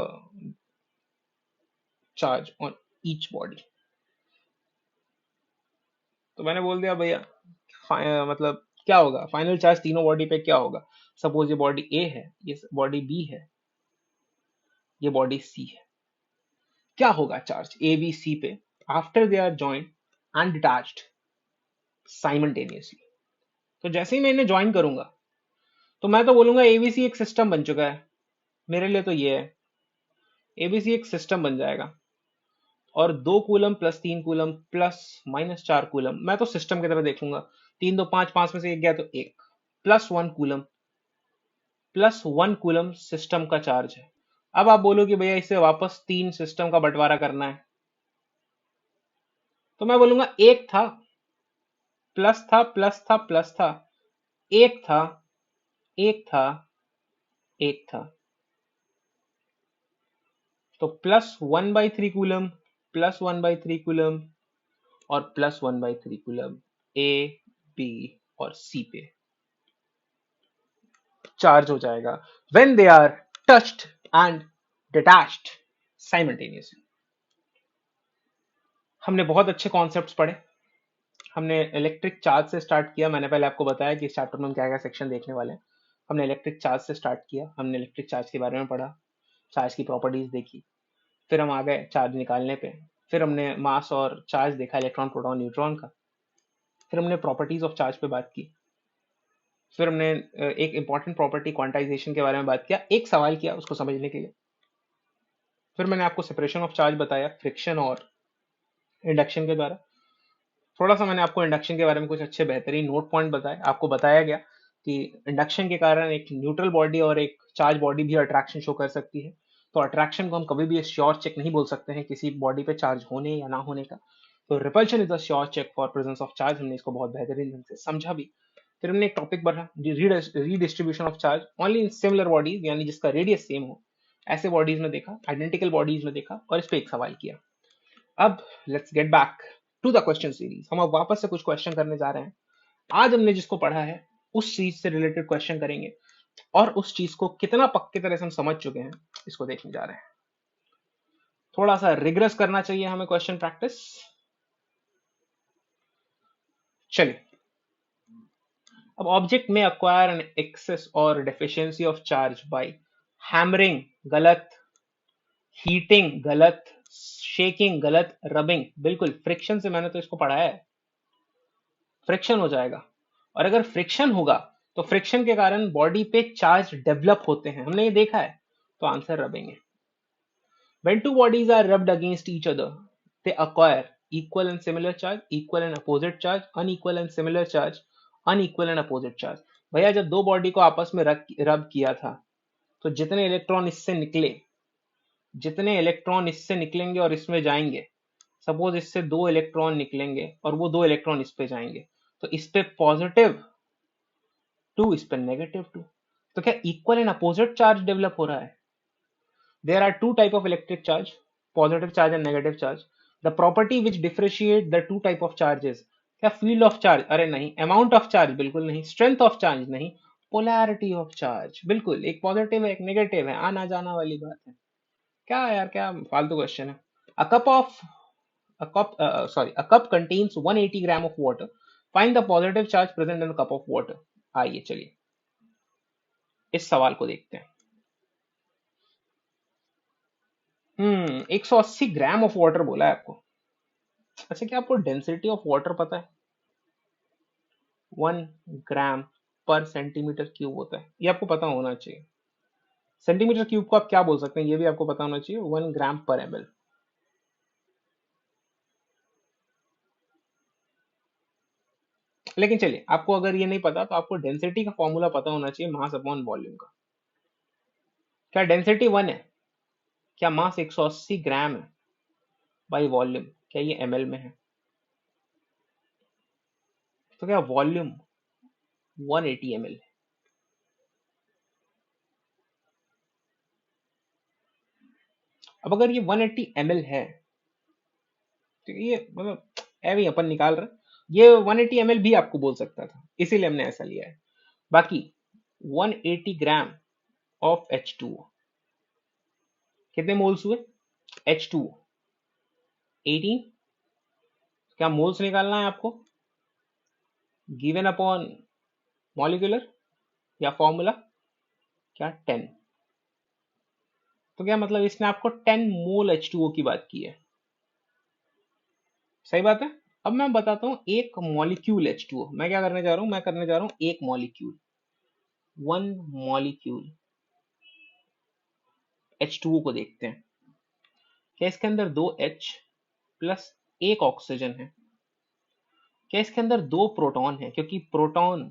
charge on each body? तो मैंने बोल दिया भैया मतलब क्या होगा, फाइनल चार्ज तीनों बॉडी पे क्या होगा। सपोज ये बॉडी ए है, ये बॉडी बी है, ये बॉडी सी है। क्या होगा चार्ज ए बी सी पे after they are joint and detached simultaneously? तो जैसे ही मैं इन्हें ज्वाइन करूंगा तो मैं तो बोलूंगा एबीसी एक सिस्टम बन चुका है। मेरे लिए तो ये है, एबीसी एक सिस्टम बन जाएगा। और 2 coulomb plus 3 coulomb plus -4 coulomb मैं तो सिस्टम की तरह देखूंगा। 3 2 5, 5 में से एक गया तो एक, +1 कूलम सिस्टम का चार्ज है। अब आप बोलो कि भैया इसे वापस 3 सिस्टम का बंटवारा करना है, तो मैं बोलूंगा एक था, प्लस था, प्लस था, प्लस था, एक था, एक था, एक था। तो +1/3 कूलम, +1/3 कूलम और +1/3 कूलम ए बी और सी पे चार्ज हो जाएगा when they are touched and detached simultaneously. हमने बहुत अच्छे कॉन्सेप्ट्स पढ़े। हमने इलेक्ट्रिक चार्ज से स्टार्ट किया, मैंने पहले आपको बताया कि इस चैप्टर में हम क्या क्या सेक्शन देखने वाले हैं। हमने इलेक्ट्रिक चार्ज से स्टार्ट किया, हमने इलेक्ट्रिक चार्ज के बारे में पढ़ा, चार्ज की प्रॉपर्टीज देखी। फिर हम आ गए चार्ज निकालने पे, फिर हमने मास और चार्ज देखा, इलेक्ट्रॉन प्रोटॉन न्यूट्रॉन का। फिर हमने प्रॉपर्टीज ऑफ चार्ज पे बात की। फिर हमने एक इंपॉर्टेंट प्रॉपर्टी क्वांटाइजेशन के बारे में बात किया, एक सवाल किया उसको समझने के लिए। फिर मैंने आपको सेपरेशन ऑफ चार्ज बताया फ्रिक्शन और इंडक्शन के द्वारा। थोड़ा सा मैंने आपको इंडक्शन के बारे में कुछ अच्छे बेहतरीन नोट पॉइंट बताए। आपको बताया गया कि इंडक्शन के कारण एक न्यूट्रल बॉडी और एक चार्ज बॉडी भी अट्रैक्शन शो कर सकती है। तो अट्रैक्शन को हम कभी भी श्योर चेक नहीं बोल सकते हैं किसी बॉडी पे चार्ज होने या ना होने का। तो repulsion is a sure check for presence of charge. हमने इसको बहुत बेहतरीन ढंग से समझा भी। फिर हमने एक टॉपिक बढ़ा, redistribution of charge only in similar bodies, यानी जिसका रेडियस सेम हो, ऐसे बॉडीज में देखा, आइडेंटिकल बॉडीज में देखा और इस पे एक सवाल किया। अब let's get back to the question series. हम अब वापस से कुछ क्वेश्चन करने जा रहे हैं। आज हमने जिसको पढ़ा है उस चीज से रिलेटेड क्वेश्चन करेंगे, और उस चीज को कितना पक्के तरह से हम समझ चुके हैं इसको देखने जा रहे हैं। थोड़ा सा रिग्रेस करना चाहिए हमें क्वेश्चन प्रैक्टिस। चलिए, अब ऑब्जेक्ट में अक्वायर एन एक्सेस और deficiency of charge by hammering, गलत, हीटिंग गलत, शेकिंग गलत, रबिंग बिल्कुल, फ्रिक्शन से मैंने तो इसको पढ़ा है, फ्रिक्शन हो जाएगा। और अगर फ्रिक्शन होगा तो फ्रिक्शन के कारण बॉडी पे चार्ज डेवलप होते हैं, हमने ये देखा है, तो आंसर रबिंग है। When two bodies are rubbed against each other, they acquire equal and similar charge, equal and opposite charge, unequal and similar charge, unequal and opposite charge। भैया जब दो बॉडी को आपस में रब किया था, तो जितने इलेक्ट्रॉन इससे निकले, जितने इलेक्ट्रॉन इससे निकलेंगे और इसमें जाएंगे, सपोज इससे दो इलेक्ट्रॉन निकलेंगे और वो दो इलेक्ट्रॉन इस पे जाएंगे, तो इस पे पॉजिटिव टू, इस पे नेगेटिव टू, तो क्या equal and opposite charge develop हो रहा है? There are two type of electric charge, positive charge and negative charge. The property which differentiate the two type of charges, क्या field of charge? अरे नहीं, amount of charge बिल्कुल नहीं, strength of charge नहीं, polarity of charge बिल्कुल, एक पॉजिटिव है एक नेगेटिव है, आना जाना वाली बात है। क्या यार, क्या फालतू क्वेश्चन है। A cup of a cup contains 180 gram of water. Find the positive charge present in the cup of water. आइए चलिए इस सवाल को देखते हैं। 180 ग्राम ऑफ वाटर बोला है आपको। अच्छा, क्या आपको डेंसिटी ऑफ वाटर पता है? 1 ग्राम पर सेंटीमीटर क्यूब होता है, ये आपको पता होना चाहिए। सेंटीमीटर क्यूब को आप क्या बोल सकते हैं, ये भी आपको पता होना चाहिए, 1 ग्राम पर ml। लेकिन चलिए, आपको अगर ये नहीं पता तो आपको डेंसिटी का फॉर्मूला पता होना चाहिए, मास अपॉन वॉल्यूम का। क्या डेंसिटी 1 है? क्या मास 180 ग्राम है बाई वॉल्यूम, क्या ये ml में है? तो क्या वॉल्यूम 180 ml है? अब अगर ये 180 ml है, तो ये मतलब ऐवे ही अपन निकाल रहे, ये 180 ml भी आपको बोल सकता था, इसीलिए हमने ऐसा लिया है। बाकी 180 ग्राम ऑफ H2O, कितने मोल्स हुए? H2O 18, क्या मोल्स निकालना है आपको, गिवन अपॉन मॉलिक्यूलर या फॉर्मूला, क्या 10, तो क्या मतलब इसने आपको 10 मोल H2O की बात की है, सही बात है। अब मैं बताता हूं एक मॉलिक्यूल H2O, मैं क्या करने जा रहा हूं, मैं करने जा रहा हूं एक मॉलिक्यूल, 1 मॉलिक्यूल H2O को देखते हैं। क्या इसके अंदर 2 H प्लस एक ऑक्सीजन है? क्या इसके अंदर 2 प्रोटॉन है? क्योंकि प्रोटॉन,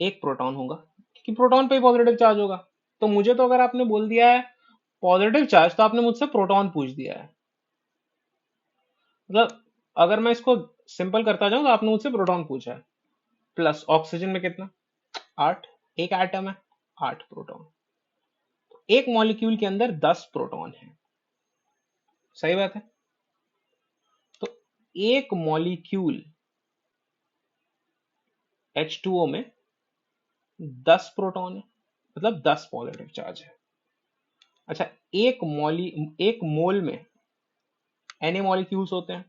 एक प्रोटॉन होगा, क्योंकि प्रोटॉन पे ही पॉजिटिव चार्ज होगा। तो मुझे तो अगर आपने बोल दिया है पॉजिटिव चार्ज, तो आपने मुझसे प्रोटॉन पूछ दिया है, मतलब अगर मैं इसको सिंपल करता जाऊं तो आपने मुझसे प्रोटॉन पूछा है। प्लस ऑक्सीजन में कितना, 8, एक एटम है, 8 प्रोटॉन, एक मॉलिक्यूल के अंदर 10 प्रोटॉन है, सही बात है। तो एक मॉलिक्यूल H2O में 10 प्रोटॉन है, मतलब 10 पॉजिटिव चार्ज है। अच्छा, एक मोल में Na मॉलिक्यूल्स होते हैं,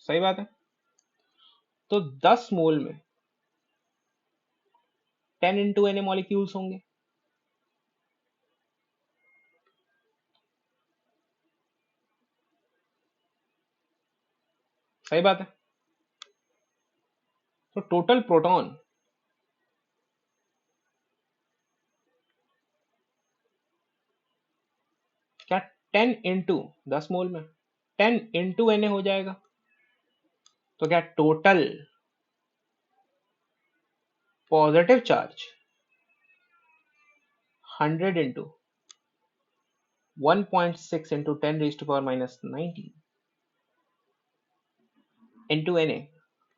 सही बात है। तो 10 मोल में 10 इंटू Na मॉलिक्यूल्स होंगे, सही बात है। तो टोटल प्रोटॉन क्या 10 इंटू 10 मोल में 10 इंटू Na हो जाएगा, तो क्या total positive charge 100 into 1.6 into 10 raise to power minus 19 into Na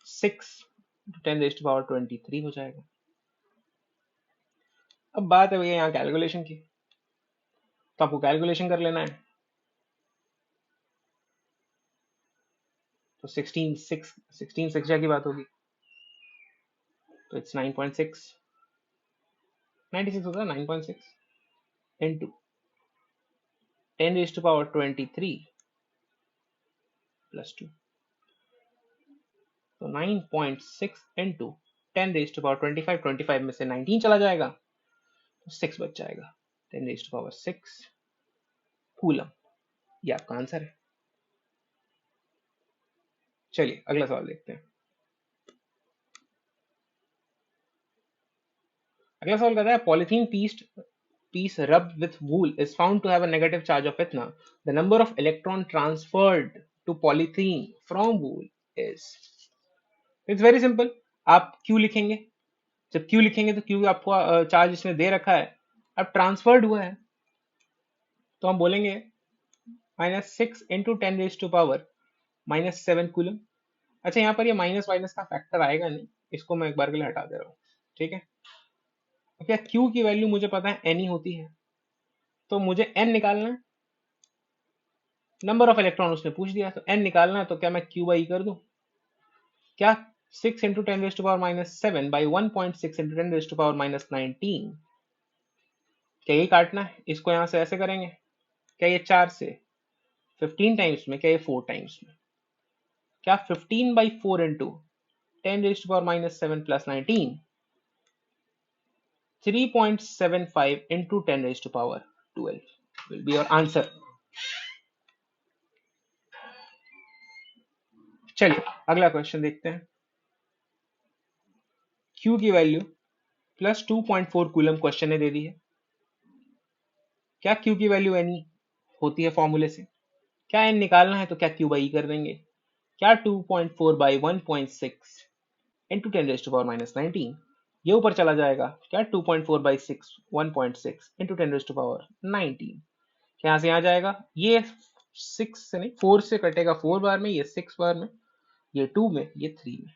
6 10 raise to power 23 हो जाएगा। अब बात है भैया यहाँ कैलकुलेशन की, तो आपको कैलकुलेशन कर लेना है। तो 16 सिक्स की बात होगी, तो इट्स 9.6, 96 होता है, 9.6 into 10 raise to power 23 plus 2, तो 9.6 इंटू 10 रेज टू पावर 25, 25 में से 19 चला जाएगा तो 6 बच जाएगा, 10 रेज टू पावर 6 कूलम। ये आपका आंसर है। चलिए अगला सवाल देखते हैं। अगला सवाल कहता है polythene piece rubbed with wool is found to have a negative charge of इतना, the number of electron transferred to polythene from wool is, it's very simple। आप Q लिखेंगे, जब Q लिखेंगे तो Q आपको चार्ज इसमें दे रखा है, अब ट्रांसफर्ड हुआ है तो हम बोलेंगे -6 into 10 raise to power -7 coulomb. अच्छा यहाँ पर ये माइनस माइनस का फैक्टर आएगा नहीं, इसको मैं एक बार के लिए हटा दे रहा हूँ, ठीक है। तो क्या Q की वैल्यू मुझे पता है n ही होती है, तो मुझे n निकालना है, नंबर ऑफ इलेक्ट्रॉन उसने पूछ दिया तो n निकालना है, तो क्या मैं Q बाई कर दूं, क्या 6 into 10 raise to power -7 by 1.6 into 10 raise to power -19, क्या ये काटना है, इसको यहां से ऐसे करेंगे, क्या ये 4 से 15 टाइम्स में, क्या ये 4 टाइम्स में, क्या 15 by 4 into 10 raise to power -7 plus 19, 3.75 into 10 raised to power 12 will be your answer। चलिए अगला क्वेश्चन देखते हैं। Q की वैल्यू प्लस 2.4 कूलम क्वेश्चन ने दे दी है। क्या Q की वैल्यू n होती है फॉर्मूले से, क्या n निकालना है तो क्या Q बाई कर देंगे, क्या 2.4 by 1.6 into 10 raise to power -19, ये ऊपर चला जाएगा, क्या 2.4 by 6 1.6 into 10 raise to power 19, यहाँ से यहाँ जाएगा, ये 6 से नहीं 4 से कटेगा 4 बार में, ये 6 बार में, ये 2 में, ये 3 में,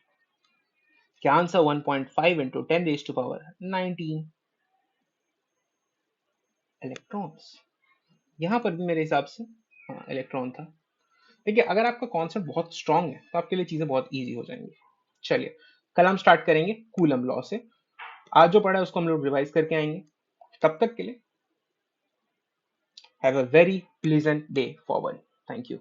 क्या answer 1.5 into 10 raise to power 19 electrons. यहाँ पर भी मेरे हिसाब से हाँ इलेक्ट्रॉन था। देखिए अगर आपका कॉन्सेप्ट बहुत स्ट्रांग है तो आपके लिए चीजें बहुत इजी हो जाएंगी। चलिए कल हम स्टार्ट करेंगे कूलम लॉ से, आज जो पढ़ा है उसको हम लोग रिवाइज करके आएंगे। तब तक के लिए have a very pleasant day forward. Thank you.